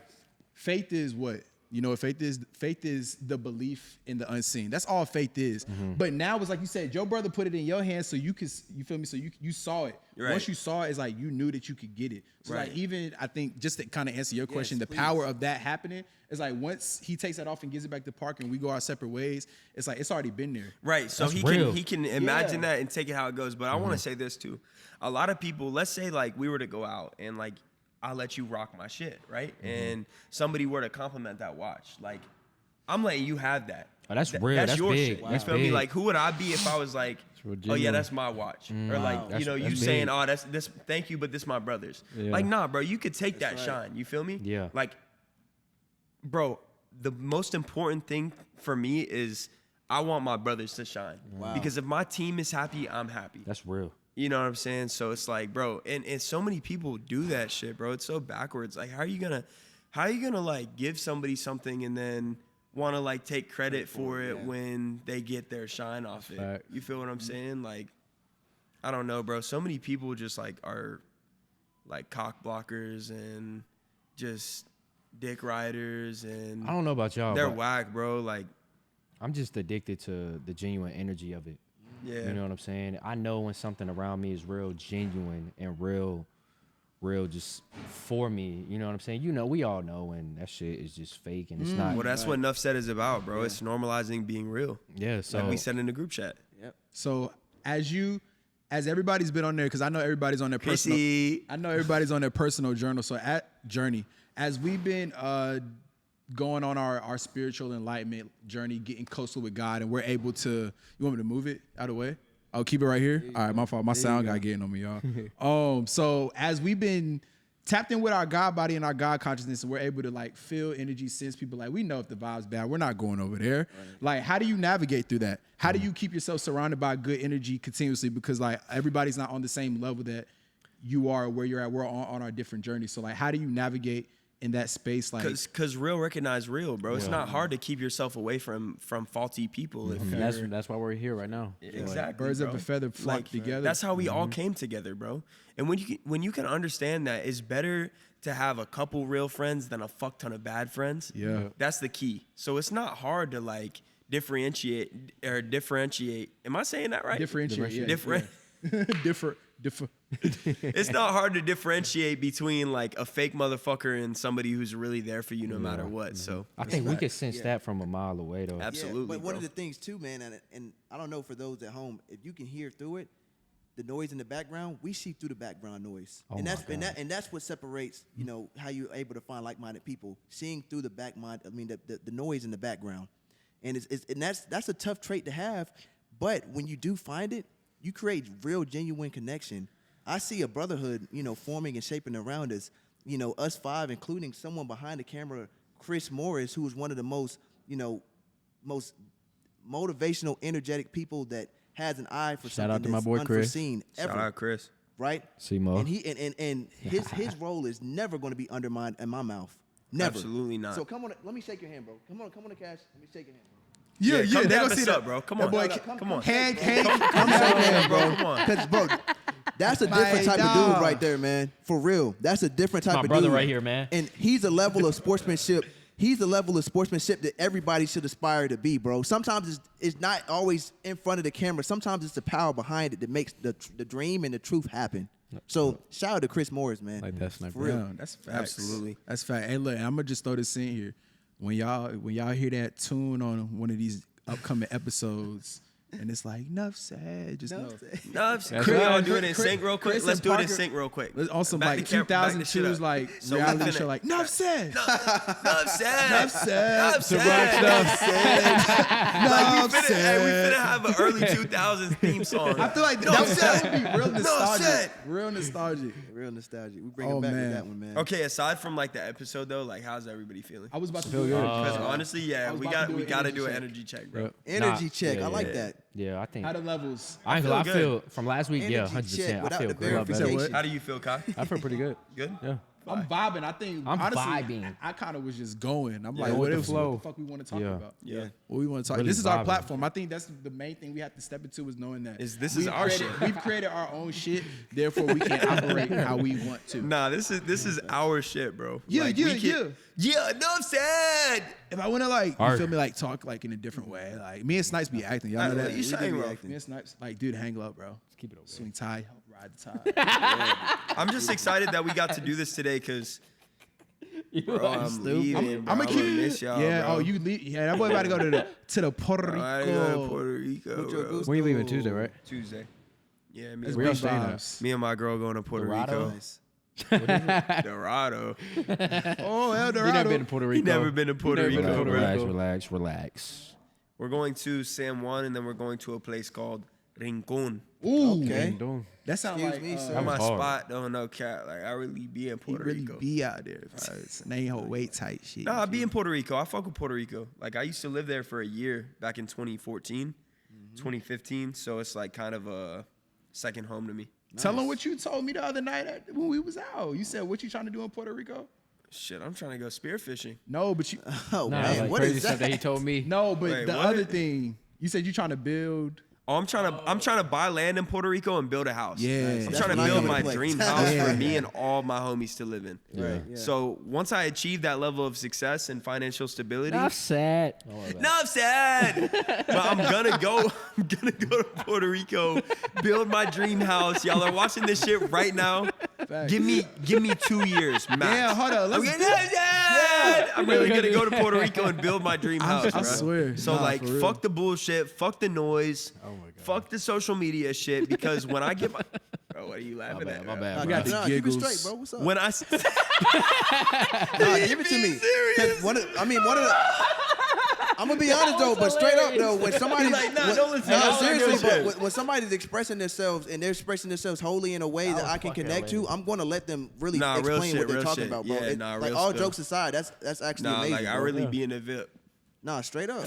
Faith is what? You know what faith is? Faith is the belief in the unseen. That's all faith is. But now it's like you said, your brother put it in your hands so you feel me? So you saw it. Right. Once you saw it, it's like you knew that you could get it. So Right. like even I think just to kind of answer your question, the power of that happening is like once he takes that off and gives it back to Parker and we go our separate ways, it's like it's already been there. Right. So That's he real. can imagine that and take it how it goes. But I want to say this too. A lot of people, let's say like we were to go out and like I'll let you rock my shit, right? And somebody were to compliment that watch. Like I'm letting you have that. Oh, that's real. That's your big. shit. Wow. You feel me? Like who would I be if I was like, real oh yeah, genuine. that's my watch, or like you That's- know you that's saying, big. oh that's this, thank you, but this my brother's. Yeah. Like nah, bro, you could take that shine. You feel me? Yeah. Like, bro, the most important thing for me is I want my brothers to shine. Because if my team is happy, I'm happy. That's real. You know what I'm saying? So it's like, bro, and so many people do that shit, bro. It's so backwards. Like, how are you gonna like give somebody something and then want to like take credit for it when they get their shine off it? Fact. You feel what I'm saying? Like, I don't know, bro. So many people just like are like cock blockers and just dick riders, and I don't know about y'all. they're but whack, bro. Like, I'm just addicted to the genuine energy of it. yeah. You know what I'm saying? I know when something around me is real genuine and real just for me. You know what I'm saying? You know, we all know when that shit is just fake and it's not. Well, that's what Nough said is about, bro. It's normalizing being real. Yeah, so Like we said in the group chat. So as everybody's been on there, because I know everybody's on their personal. Chrissy. I know everybody's on their personal journal. So at Journey, as we've been going on our spiritual enlightenment journey, getting closer with God, and we're able to. You want me to move it out of the way? I'll keep it right here. All right, my fault. My sound got getting on me, y'all. So as we've been tapped in with our God body and our God consciousness, and we're able to like feel energy, sense people. Like we know if the vibe's bad, we're not going over there. Like, how do you navigate through that? How do you keep yourself surrounded by good energy continuously? Because like everybody's not on the same level that you are, where you're at. We're on our different journeys. So like, how do you navigate in that space? Like, Cause real recognize real, bro. It's not hard to keep yourself away from faulty people. If you're, That's why we're here right now. exactly, birds bro. of a feather flock Like, together. That's how we all came together, bro. And when you can understand that, it's better to have a couple real friends than a fuck ton of bad friends. Yeah. That's the key. So it's not hard to like differentiate. Am I saying that right? differentiate. Yeah, Different. yeah. different. It's not hard to differentiate between like a fake motherfucker and somebody who's really there for you no matter what. So I think we could sense that from a mile away, though. absolutely. Yeah, but one bro. of the things too, man, and I don't know for those at home, if you can hear through it, the noise in the background, we see through the background noise, Oh and my that's God. that's what separates, you know, how you're able to find like-minded people, seeing through the the noise in the background, and that's a tough trait to have, but when you do find it, you create real genuine connection. I see a brotherhood, you know, forming and shaping around us. You know, us five, including someone behind the camera, Chris Morris, who is one of the most motivational, energetic people that has an eye for Shout out something to my that's boy Chris. unforeseen ever. Shout out Chris. Right? C-Mo. And his role is never going to be undermined in my mouth. Never. Absolutely not. So come on, let me shake your hand, bro. Come on, Cash. Let me shake your hand. Yeah, come they dap gonna us see that, up, bro. Come that on. boy, Come on. Hand, Come shake your hand, bro. Come on. Because, bro, that's a different type of dude right there, man. For real. That's a different type My of brother dude. right here, man. And he's a level of sportsmanship. He's a level of sportsmanship that everybody should aspire to be, bro. Sometimes it's not always in front of the camera. Sometimes it's the power behind it that makes the dream and the truth happen. So shout out to Chris Morris, man. Like that sniper. For real. Yeah, that's facts. Absolutely. That's fact. Hey, look, I'm gonna just throw this in here. When y'all hear that tune on one of these upcoming episodes, and it's like Nough said, just know. Nough. Can we all do it in sync real quick? Chris Let's and do it in Parker- sync real quick. On some Back like the camera- back the shit 2002's up. like So we reality finna- show, like Nough said. Nough said. Nough said. Nough said. Nough said. Like, we said. finna have an early 2000s theme song. I feel like Nough that said. would be real nostalgic. said. Real nostalgic. Real nostalgic. We bring it back man. with that one, man. Okay, aside from like the episode though, like how's everybody feeling? I was about to Feel do good. it. Because honestly, yeah, I was we about to do we an gotta energy do an check. energy check, bro. Yep. Energy check. yeah, I like yeah. that. Yeah, I think. How the levels? I ain't feel gonna. I good. feel from last week. Yeah, Energy 100%. check I without feel the great. verification. How do you feel, Kai? I feel pretty good. Good? Yeah. I'm vibing. I think I'm honestly, vibing. I kind of was just going. I'm Yeah, like, with what the else? flow. What the fuck we want to talk Yeah. about? Yeah. What we want to talk. Really This is our vibing. platform. I think that's the main thing we have to step into is knowing that This is we've our created, shit. We've created our own shit. Therefore, we can operate how we want to. Nah, this is our shit, bro. Yeah, Like, yeah, we can- Yeah, Nough said. If I want to like, you Art. feel me, like talk like in a different way. Like me and Snipes be acting. Y'all know What that. you saying, bro? Me and Snipes, like, dude, hang low, bro. Keep it over. Swing tie, help ride the tie. I'm just excited that we got to do this today because I'm leaving, bro. I'm a gonna kid. miss y'all, Yeah. bro. Oh, you leave. Yeah, that boy about to go to the Puerto I Rico. gotta go to Puerto Rico, bro. When you leaving Tuesday, right? Tuesday. Yeah, me, That's We all big staying there. vibes. me and my girl going to Puerto Dorado? Rico. Dorado. Oh, El You Dorado. never been to Puerto Rico? He never been to Puerto never been to Rico, Puerto bro. Rico. Relax. We're going to San Juan and then we're going to a place called Rincon. Ooh, Okay. that sounds Excuse like me, sir. That's my hard. spot, though. No cat. Like I really be in he Puerto really Rico. be out there. And they ain't hold weight tight shit. Nah, I be in Puerto Rico. I fuck with Puerto Rico. Like I used to live there for a year back in 2014, 2015. So it's like kind of a second home to me. Tell them what you told me the other night when we was out. You said, what you trying to do in Puerto Rico? Shit, I'm trying to go spearfishing. No, but you. Oh, Nah, man. like What Crazy is stuff that? that he told me. No, but Wait, the what? other thing, you said you trying to build. Oh, I'm trying to buy land in Puerto Rico and build a house. Yeah. I'm That's trying to when I build come my into play. dream house Yeah. for me and all my homies to live in. Right, yeah. So once I achieve that level of success and financial stability, Enough said. Enough said. But I'm gonna go to Puerto Rico, build my dream house. Y'all are watching this shit right now. Facts. Give me 2 years max. Yeah, hold on. Let's I'm really gonna go to Puerto Rico and build my dream house, I bro. swear. So Nah, like, for real. fuck the bullshit, fuck the noise, Oh my God. fuck the social media shit. Because when I get my, bro, what are you laughing at? My bro? bad. I bro. got the Nah, keep it giggles. straight, bro. What's up? When I, Nah, give it to me. 'Cause one of the. I'm gonna be honest though, but straight up though, when somebody's like, nah, don't listen. no, I don't like seriously, your shit. but when somebody's expressing themselves and they're expressing themselves wholly in a way that I can connect to, I'm gonna let them really Nah, real explain shit, what they're real talking shit. about, bro. Yeah, nah, like real all spill. jokes aside, that's actually nah, amazing. like I bro. really be in the VIP. Nah, straight up.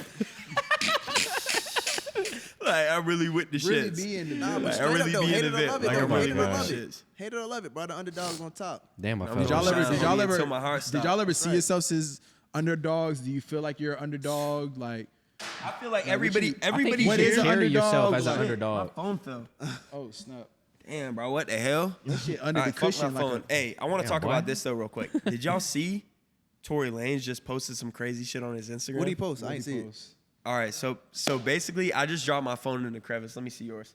Like I really with the Really shits. be in the Nah, middle. but Like, I straight really up though, be in hate the it or VIP. love it Like, though, I'm really hate it or with love the it. shits. Hate it or love it, bro. The underdog's on top. Damn, I Did felt y'all like- ever- Did y'all ever? Until my heart Did stopped. y'all ever see yourselves as underdogs? Do you feel like you're an underdog? Like, I feel like everybody I think everybody you What should is an here. carry yourself underdog? as an Like- underdog. Phone fell. oh snap! Damn, bro, what the hell? That shit under All the right, fuck cushion. my phone. Like Hey, I want to Damn, talk boy. about this though real quick. Did y'all see Tory Lanez just posted some crazy shit on his Instagram? What do you post? I ain't see it. All right, so basically, I just dropped my phone in the crevice. Let me see yours,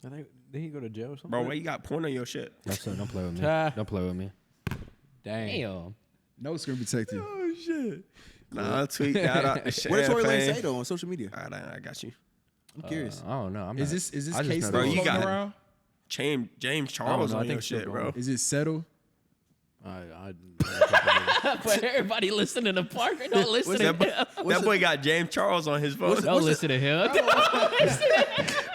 I think did he go to jail or something? bro. Why you got porn on your shit? No, sir, don't play with me. Ah. Don't play with me. Dang. Damn. no screen protected. Oh shit! Nah, I'll tweet that out. What did Tory Lanez say though on social media? All right, I got you. I'm curious. I don't know. I'm Is not- this I just case know still Bro, that- you floating got it. around? James Charles know, I on your think shit, so, bro. Is it settled? But everybody listening to Parker, don't listen to him. That boy got James Charles on his phone. Don't listen to him.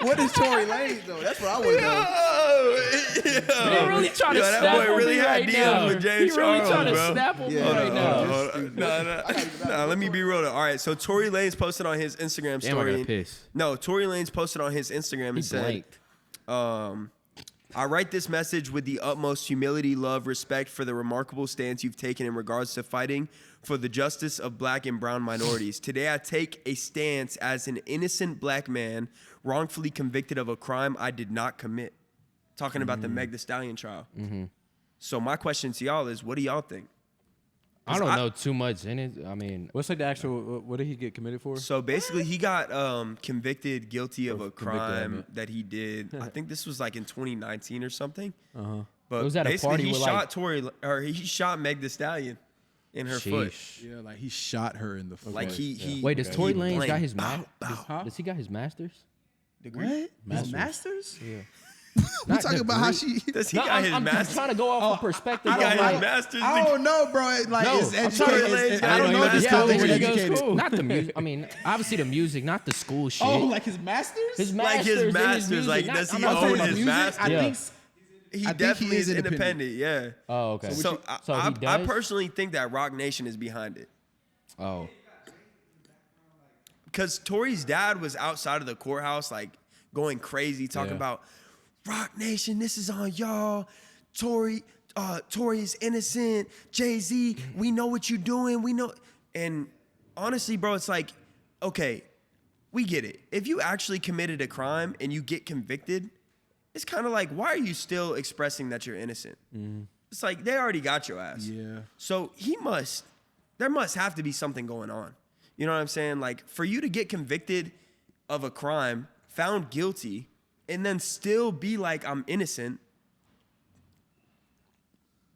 What is Tory Lanez though? That's what I want to know. He really trying to Yo, that snap boy on really me had right DMs now. with James He really Charles, trying to bro. snap on me Yeah. right now. No, let me be real though. All right, so Tory Lanez posted on his Instagram Damn, I story. got pissed. No, Tory Lanez posted on his Instagram and He said, blanked. I write this message with the utmost humility, love, respect for the remarkable stance you've taken in regards to fighting for the justice of black and brown minorities. Today, I take a stance as an innocent black man wrongfully convicted of a crime I did not commit. Talking about the Meg Thee Stallion trial. So my question to y'all is, what do y'all think? I don't know too much in it. I mean, What's like the actual? What did he get committed for? So basically, he got convicted guilty of a Convicted, I crime meant. that he did. I think this was like in 2019 or something. Uh huh. But It was at a basically, party he with, shot like- he shot Meg Thee Stallion. in her foot. Sheesh. Yeah, like he shot her in the foot. Like he Wait, does Tory Lanez blamed- got his Huh? Does he got his master's? What? Masters. Masters? Yeah. We talking about how she. Does he No, got his I'm master's? trying to go off the perspective. He got of his like, master's. I don't know, bro. Like No, it's I'm educated. sorry, It's- I I don't don't know know this this college college educated. cool. not the music. I mean, obviously the music, not the school shit. Oh, like his masters? his Like masters, his and masters, music, like, not- does he I'm not own talking his about music. masters? I Yeah. think. He think definitely he is is independent. Yeah. Oh, okay. So, So he I does? personally think that Rock Nation is behind it. Oh, Because Tory's dad was outside of the courthouse, like going crazy, talking Yeah. about Rock Nation, this is on y'all. Tory is innocent. Jay-Z, we know what you're doing. We know. And honestly, bro, it's like, okay, we get it. If you actually committed a crime and you get convicted, it's kind of like, why are you still expressing that you're innocent? It's like, they already got your ass. Yeah. So there must have to be something going on. You know what I'm saying? Like, for you to get convicted of a crime, found guilty, and then still be like, I'm innocent,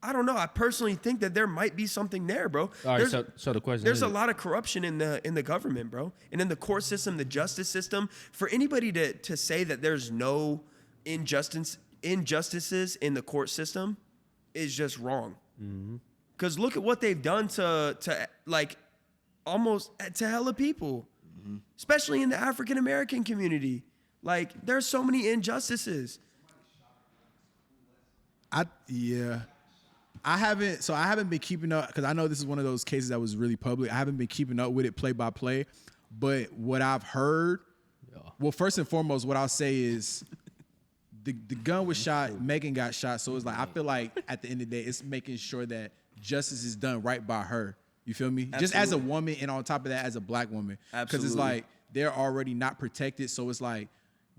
I don't know. I personally think that there might be something there, bro. all right. So the question There's is, a lot of corruption in the government, bro, and in the court system, the justice system. For anybody to say that there's no injustices in the court system is just wrong. Because look at what they've done to like almost to hella people, especially in the African American community. Like, there's so many injustices. I haven't been keeping up because I know this is one of those cases that was really public. I haven't been keeping up with it play by play, but what I've heard, well, first and foremost, what I'll say is the gun was shot, Megan got shot, so it's like I feel like at the end of the day, it's making sure that justice is done right by her. You feel me? Just as a woman, and on top of that, as a black woman, because it's like they're already not protected, so it's like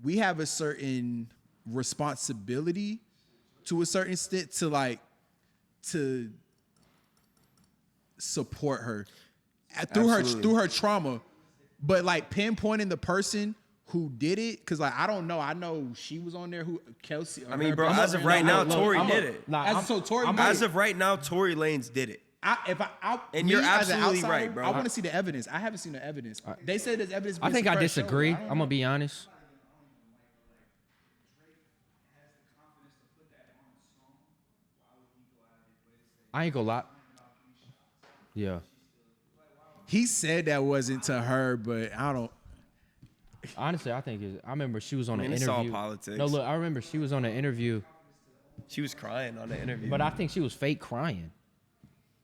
we have a certain responsibility to a certain extent to support her through her trauma, but like pinpointing the person who did it, because like I don't know. I know she was on there. Who Kelsey? I mean, bro, as of right now, Tory did it. As of right now, Tory Lanez did it. And you're as an absolutely outsider, right, bro. I want to see the evidence. I haven't seen the evidence. They said there's evidence. I think I disagree. I'm gonna be honest. I ain't gonna lie. Yeah. He said that wasn't to her, but I don't. Honestly, I think I remember she was on an it's all interview. politics. No, look, I remember she was on an interview, She was crying on the interview. but I think she was fake crying.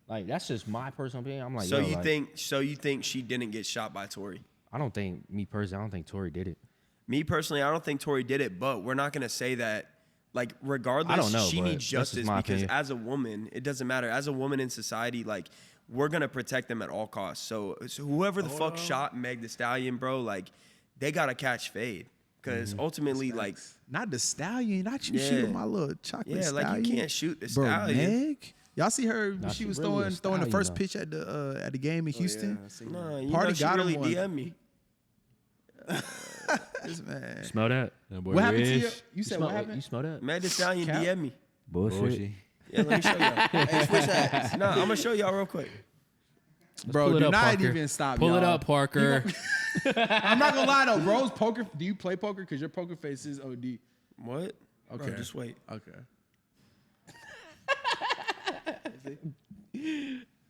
Like, that's just my personal opinion. I'm like, So yo, you like, think she didn't get shot by Tory? I don't think me personally. I don't think Tory did it. Me personally, I don't think Tory did it, but we're not gonna say that. Like, regardless, I don't know, she but needs that's just justice my because opinion. as a woman, it doesn't matter. As a woman in society, like, we're gonna protect them at all costs. So whoever the fuck shot Meg Thee Stallion, bro, like, they gotta catch fade because ultimately, like, Not the stallion. Not you Yeah. shooting my little chocolate yeah, stallion. like you can't shoot the Bro, stallion. Meg. Y'all see her? Nah, She she was really a throwing the stallion, first though. pitch at the game in Houston. No, you Party know she got him really one. DM me. This man. Smell that? What happened to you? You said smell, what happened? You smell that? Meg Thee Stallion Cap? DM me. Bullshit. Yeah, let me show y'all. Hey, switch hats. No, I'm gonna show y'all real quick. Bro, Pull it do up, not Parker. even stop. Pull it y'all. up, Parker. I'm not gonna lie though, bro's poker. Do you play poker? Because your poker face is OD. What? Okay. Bro, just wait. Okay.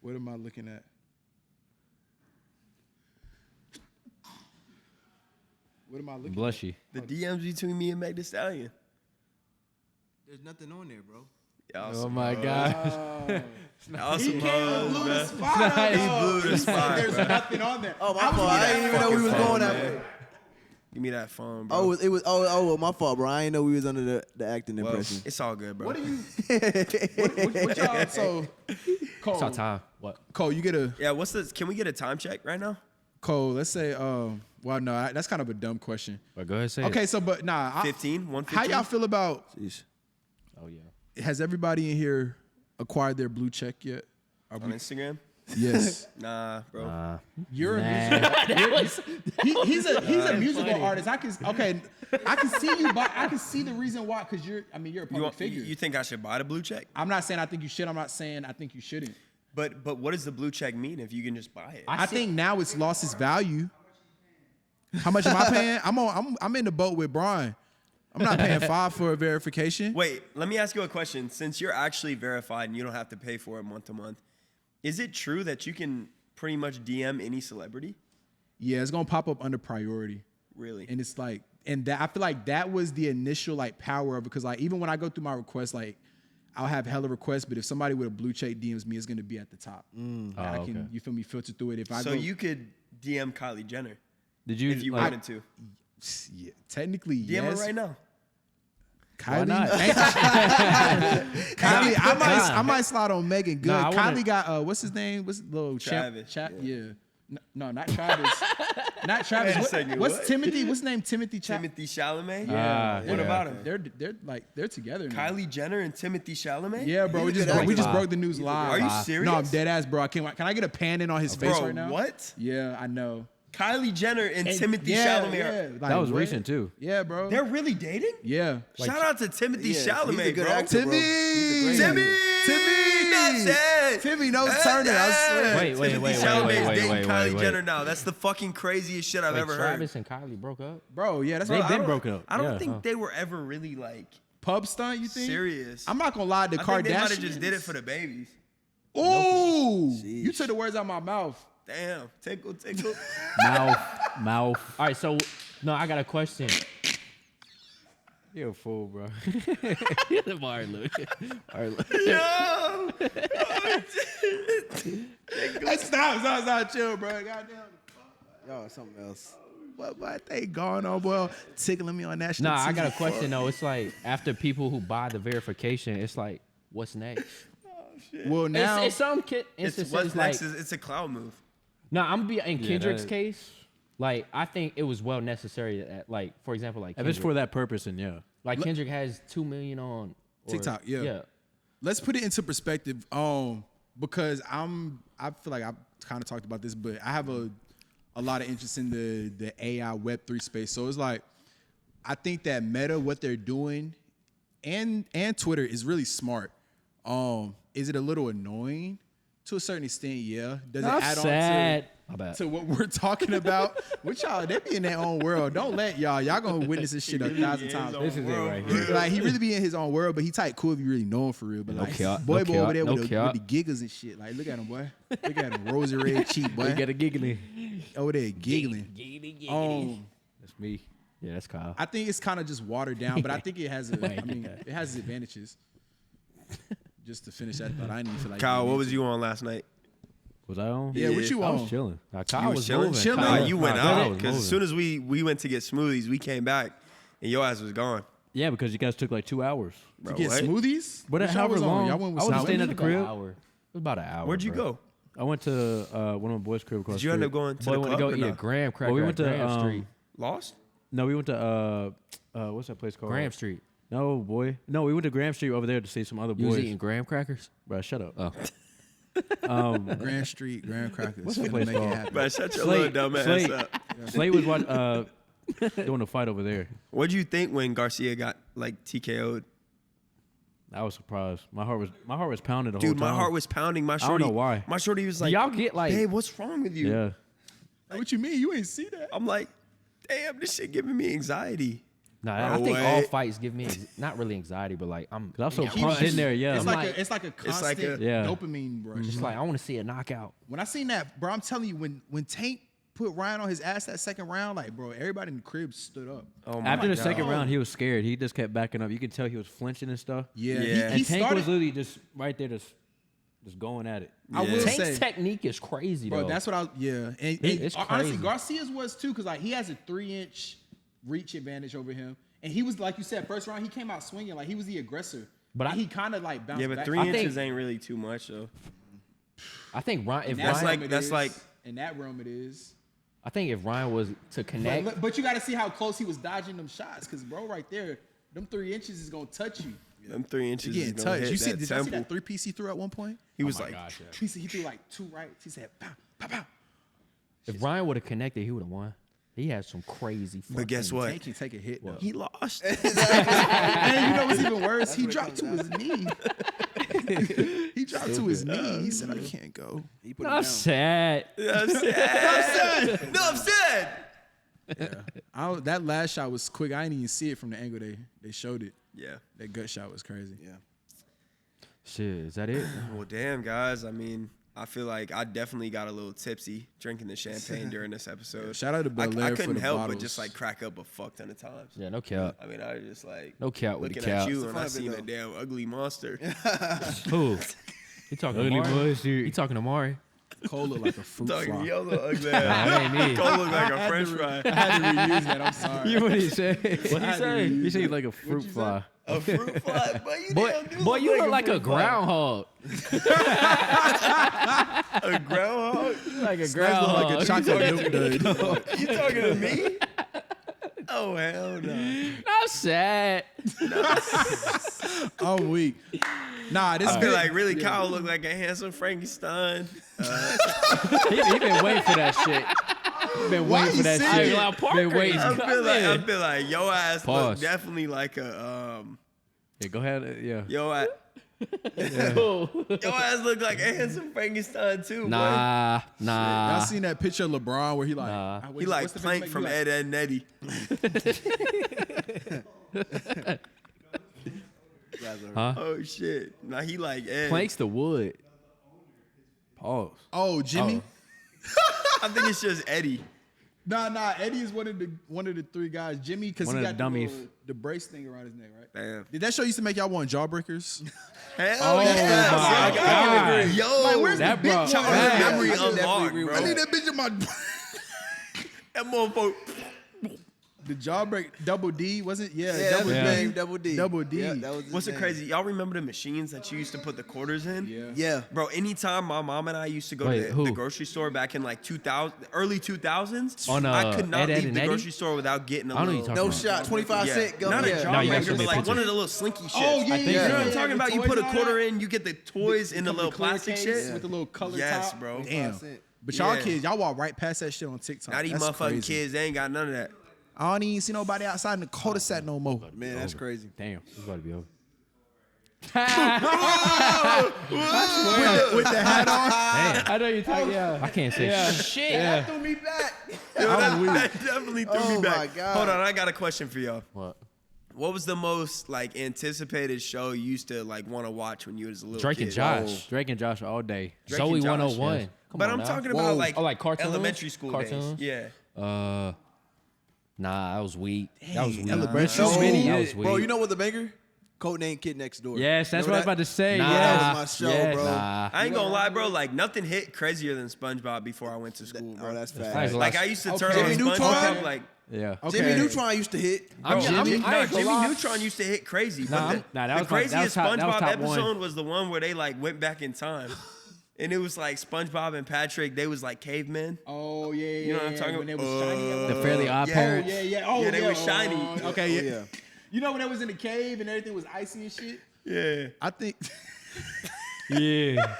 What am I looking at? What am I looking Blushy. The DMs between me and Meg Thee Stallion. There's nothing on there, bro. Y'all Oh my God. Y'all some hoes, blew the man. spot. He blew the spot, There's bro. nothing on there. Oh, my fault. I didn't even know we was fucking going that phone, way. man. Give me that phone, bro. Oh, it was. Oh, my fault, bro. I didn't know we was under the acting Well, impression. it's all good, bro. What do you? what y'all? So, Cole, It's time. What? Cole, you get a Yeah, what's this? Can we get a time check right now? Cole. Let's say, well, no, that's kind of a dumb question. But go ahead, say it. Okay, so but nah, 15? how 115? y'all feel about? Oh yeah. Has everybody in here acquired their blue check yet? On Instagram? Yes. Nah, bro. You're a musical. He's a musical artist. I can see you, but I can see the reason why. Because you're a public figure. You think I should buy the blue check? I'm not saying I think you should. I'm not saying I think you shouldn't. But what does the blue check mean if you can just buy it? I think now it's lost its value. How much am I paying? I'm in the boat with Brian. I'm not paying $5 for a verification. Wait, let me ask you a question. Since you're actually verified and you don't have to pay for it month to month, is it true that you can pretty much DM any celebrity? Yeah, it's gonna pop up under priority. Really? And it's like, and that I feel like that was the initial like power of it, because like even when I go through my requests, like I'll have hella requests, but if somebody with a blue check DMs me, it's gonna be at the top. I can, you feel me, filter through it. If I So go, you could DM Kylie Jenner Did you? if you wanted to. yeah, technically DM yes. her right now. Kylie, not? Kylie, I might slide on Megan good. Nah, Kylie got what's his name? What's little Travis, Yeah. No, not Travis. Not Travis. Wait a second, What's what? Timothy? What's his name? Timothy. Timothy Chalamet? Yeah. What about him? They're together now. Kylie Jenner and Timothy Chalamet? Yeah, bro. We He's a just good actor. broke the news live. Are you serious? No, I'm dead ass, bro. Can I get a pan in on his face Bro, right now? what? Yeah, I know. Kylie Jenner and Timothy Chalamet. Like, That was what? recent too. Yeah, bro. They're really dating? Yeah. Shout out to Timothy Yeah, he's a Chalamet, good bro. actor, bro. He's a great actor. Timmy, no Turner. I swear. Wait, wait, Timothy wait, Chalamet's wait, wait, dating wait, Kylie wait. Jenner now. That's the fucking craziest shit I've Wait, ever heard. Travis and Kylie broke up? Bro, yeah, that's They've what been don't- broken up. I don't Yeah. think they were ever really like pub stunt, you think? serious. I'm not gonna lie, the I think they might Kardashians. have just did it for the babies. Ooh, you Sheesh. took the words out of my mouth. Damn. Tickle. Mouth. All right, so no, I got a question. You're a fool, bro. Marlon. Yo! Hey, stop, chill, bro. Goddamn. Y'all something else. What they going on, boy? Tickling me on national Nah, I TV. got a question though. It's like after people who buy the verification, it's like, what's next? Well, now It's some It's instances what's like, next is it's a cloud move. no, I'm gonna be in Kendrick's that- case. Like, I think it was well necessary that, like, for example, like If it's Kendrick, for that purpose, then yeah. like Kendrick has 2 million on or- TikTok, yeah. yeah. let's put it into perspective. Because I feel like I've kind of talked about this, but I have a lot of interest in the AI Web3 space. So it's like, I think that Meta, what they're doing, and Twitter is really smart. Is it a little annoying? To a certain extent, yeah. Does it add sad. My on bad. to what we're talking about? With y'all, they be in their own world. Don't let y'all gonna witness this shit 1,000 times. This is it right here. Like, he really be in his own world, but he type cool if you really know him for real. But like, cap, boy no over cap, there no with cap. the giggles and shit. Like, look at him, boy. Look at him, rosy red cheek, boy. You get a giggly. Over there giggling. That's me. Yeah, that's Kyle. I think it's kind of just watered down, but I think it has it has its advantages. Just to finish that thought, I didn't even feel like Kyle, getting what into was you on last night? Was I on? Yeah, what you I on? was chilling. Kyle was chilling? moving. Chilling? Nah, Kyle- you went Kyle out was because as moving. soon as we went to get smoothies, we came back and your ass was gone. Yeah, because you guys took like 2 hours. to Bro, get what? smoothies? But What y'all however was on? long, Y'all went with I was some staying at women? the crib. About an hour. It was about an hour. Where'd you bro. go? I went to one of my boys' crib across Did you the end street. up going to Boy the went to club go or eat a not? graham cracker Well, we at went to Graham Street. Lost? No, we went to what's that place called? Graham Street. No, boy. No, we went to Graham Street over there to see some other You was boys. eating graham crackers? Bro, shut up. Oh. Grand Street, Grand Crackers. What's that Finna place make it called? happen. But shut your Slate, little dumb ass Slate. up. Slate was doing a fight over there. What'd you think when Garcia got like TKO'd? I was surprised. My heart was pounding the Dude, whole my time. heart was pounding. My don't shorty, know why. My shorty was like, Y'all get like "Babe, what's wrong with you?" Yeah. What you mean? You ain't see that? I'm like, "Damn, this shit giving me anxiety." Nah, I Bro, think what? all fights give me not really anxiety, but like I'm 'Cause I'm so yeah, pumped in there, yeah. It's I'm like, like- it's like a It's like constant a- Yeah. dopamine rush. just like I want to see a knockout. When I seen that, bro, I'm telling you, when Tank put Ryan on his ass that second round, like, bro, everybody in the crib stood up. Oh my After the God. second round, he was scared. He just kept backing up. You could tell he was flinching and stuff. Yeah, Yeah. He, And he Tank started. was literally just right there, just going at it. I Yeah. will Tank's say, technique is crazy, bro, though. that's what and It's honestly, crazy. Garcia's was too, because like he has a 3-inch reach advantage over him, and he was like you said, first round he came out swinging like he was the aggressor, But and he kind of like bounced Yeah, but back. 3 I inches think- ain't really too much though. I think Ryan. If That's Ryan, like that's like- in that realm it is. I think if Ryan was to connect, But you got to see how close he was dodging them shots, because bro, right there, them 3 inches is gonna touch you. Them 3 inches You is getting gonna touched. hit You see? that Did y'all see temple. that 3-piece he threw at one point? He was my like, gosh, yeah. He threw like 2 rights. He said, pow, pow, pow. if Ryan would have connected, he would have won. He had some crazy. but guess fucking- what? Tank can take a hit though. He lost. And you know what's even worse? He dropped to his knee. He dropped to his knee. He said, "I can't go." He put it I'm down. sad. I'm sad. No, I'm sad. That last shot was quick. I didn't even see it from the angle they showed it. Yeah. That gut shot was crazy. Yeah. Shit, is that it? Well, damn, guys. I mean, I feel like I definitely got a little tipsy drinking the champagne during this episode. Shout out to Bel Air I for couldn't the help bottles. but just like crack up a fuck ton of times. Yeah, no cap. I mean, I was just like No cap with the looking at cap. you and I fun of it, seen a though. damn ugly monster. Who? He talking to Ugly Mari? monster. He talking to Mari? Cole looked like a fruit Talking fly. yo little ugly Nah, ass. that ain't me. Cole look like a French fry. I had to reuse that. I'm sorry. You what he say? What he say? He said he's like a fruit fly. A fruit fly, but you Boy, damn do boy, you look like a fruit fly. groundhog. A groundhog? Like a Smells like a groundhog. chocolate milk dud. You talking to me? Oh hell no. I'm sad. I'm weak. Nah, this I feel bit- like really Kyle look like a handsome Frankenstein. He been waiting for that shit. He been waiting for that you shit. singing? Been waiting. I feel like your ass look Pause. definitely like a Yeah, go ahead. Yeah. your ass. Your ass look like a handsome Frankenstein too. Nah. Y'all seen that picture of LeBron where he like Nah. Boy. He like Plank from Ed, Ed and Eddie. Huh? Oh shit. Nah, he like Ed. Plank's the wood. Pause. Oh, Jimmy. I think it's just Eddie. Nah. Eddie is one of the three guys. Jimmy, because One he of got the dummies. the brace thing around his neck, right? Damn. Did that show used to make y'all want jawbreakers? Hell yeah. my God. Yo, Like, where's That the big bro- jaw? Childhood Facts. memory I can definitely unlocked, agree with bro. I need that bitch in my. That motherfucker. The jawbreak, double D, was it? Yeah, Yeah, double that's D. his name, Double D. Double D. Yeah, that was his What's it name. crazy? Y'all remember the machines that you used to put the quarters in? Yeah. Yeah. Bro, anytime my mom and I used to go Wait, to the who? grocery store back in like 2000, early 2000s, On, I could not Ed, Ed, leave and the Eddie? grocery store without getting a I don't know little. you No talking about. shot, 25 cent gum. Not a Yeah. No, you gotta jawbreaker, show but me a like picture. one of the little slinky shits. Oh, yeah, You know what I'm yeah. talking about? The You toys put a and all quarter that? in, you get the toys in the Come little clear plastic case shit. with the little color Yes, top. bro. Damn. 5 cent. But y'all Yeah. kids, y'all walk right past that shit on TikTok. Now these That's motherfucking crazy. kids, they ain't got none of that. I don't even see nobody outside in the cul-de-sac no more. Man, that's crazy. Damn, this is about to be over. With the hat on. Damn, I know you're talking. Yeah. I can't say Yeah. shit. Yeah. Threw me back. Yo, that definitely threw me Oh back. my God. Hold on, I got a question for y'all. What? What was the most like anticipated show you used to like want to watch when you was a little Drake kid? and Josh. Drake and Josh all day. Drake Zoe and Josh, 101. yes. Come But on I'm now. talking about like, Oh, like cartoons? elementary school Cartoons? days. Yeah. Nah, that was weak. That was weak. Elementary That was school. weak. That was weak. Bro, you know what the banger? Codename Kid Next Door. Yes, that's Remember what I was that? about to say. Nah. Yes. That was my show, Yes. bro. Nah. I ain't gonna lie, bro. Like nothing hit crazier than SpongeBob before I went to school, bro. Oh, that's Nice. fast. Like I used to turn Okay. on Jimmy SpongeBob. Neutron? Like Yeah. Okay. Jimmy Neutron used to hit. bro, Jimmy- Jimmy I ain't gonna lie. Neutron used to hit crazy. Nah, But nah, that the was my- that was craziest top- that was SpongeBob top one. episode was the one where they like went back in time, and it was like SpongeBob and Patrick. They was like cavemen. Oh, yeah, yeah. You know what I'm talking When about? they was shiny. The Fairly Odd yeah. Parents. Yeah, yeah. Oh, Yeah, they was shiny. Okay, yeah. Oh, yeah. You know when they was in the cave and everything was icy and shit? Yeah. I think. Yeah.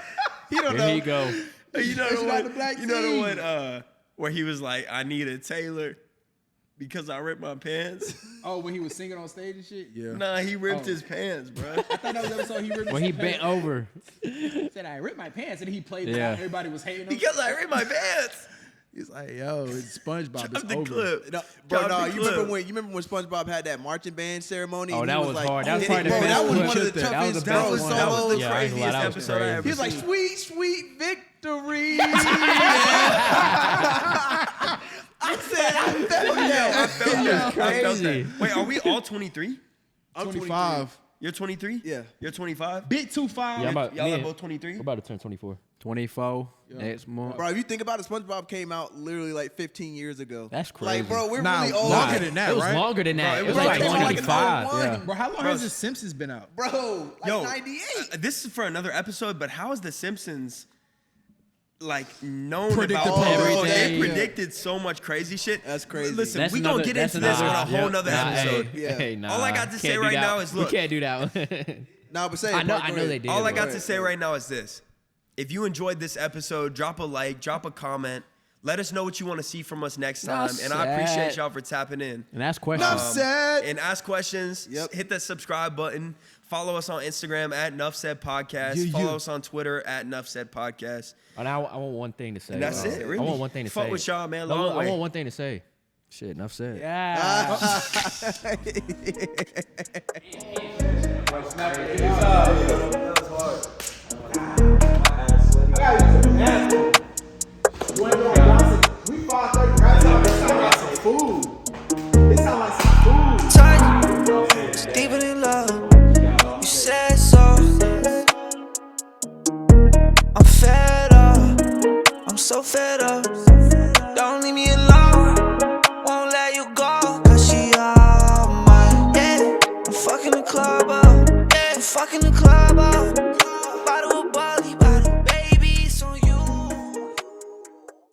He don't There know. you go. You know Especially the on one. the black You know the team. one where he was like, "I need a tailor because I ripped my pants." Oh, when he was singing on stage and shit? Yeah. Nah, he ripped Oh. his pants, bro. I thought that was the episode he ripped When his he pants. bent over. Said, I ripped my pants. And he played it Yeah. out. Everybody was hating him. Because I ripped my pants. He's like, yo, it's SpongeBob. Drop It's the over. clip. No, bro, Drop no, the you clip. remember when SpongeBob had that marching band ceremony? Oh, and that he was like, hard. That was oh, probably the bro, best that was one. one of the That was toughest the That best was one. that was the Yeah, I ain't gonna lie, craziest that was episode I crazy. ever He was like, seen. sweet, sweet victory. I said, I felt that. I felt that. I felt crazy. that. Wait, are we all 23? I'm 25. You're 23? Yeah. You're 25? Big 2-5. Yeah, I'm about, Y'all me are and- both 23? We're about to turn 24. 24 next month. Bro, if you think about it, SpongeBob came out literally like 15 years ago. That's crazy. Like, bro, we're Nah, really old. longer than that, It was right? longer than that. Bro, it was it like came out like in 25. 01. Yeah. Bro, how long Bro, has The Simpsons been out? Bro, like Yo, 98. this is for another episode, but how is The Simpsons like known Predicted about everything. They Yeah. predicted so much crazy shit. That's crazy. Listen, That's we gonna another- get that's into this on a another- whole nother Nah, episode. Hey, Yeah. hey, nah, All I got to can't say do right that now one. is, look. We can't do that one. Nah, but say I it, know, bro, I go know ahead. they did. All I bro. got to say right now is this. If you enjoyed this episode, drop a like, drop a comment. Let us know what you want to see from us next time. And I appreciate y'all for tapping in. And ask questions. And ask questions. Yep. Hit that subscribe button. Follow us on Instagram at Nough Said Podcast. Follow us on Twitter at Nough Said Podcast. And I want one thing to say. And that's it, really. I want one thing to say. Fuck with y'all, man. I want one thing to say. Shit, enough said. Yeah. We 5:30 right now. It sound like some food. It sound like some food. Touch, deeper than love. You said so. I'm fed up. I'm so fed up. Don't leave me alone. Won't let you go. Cause she all mine. Yeah. I'm fucking the club up. Yeah. I'm fucking the club up.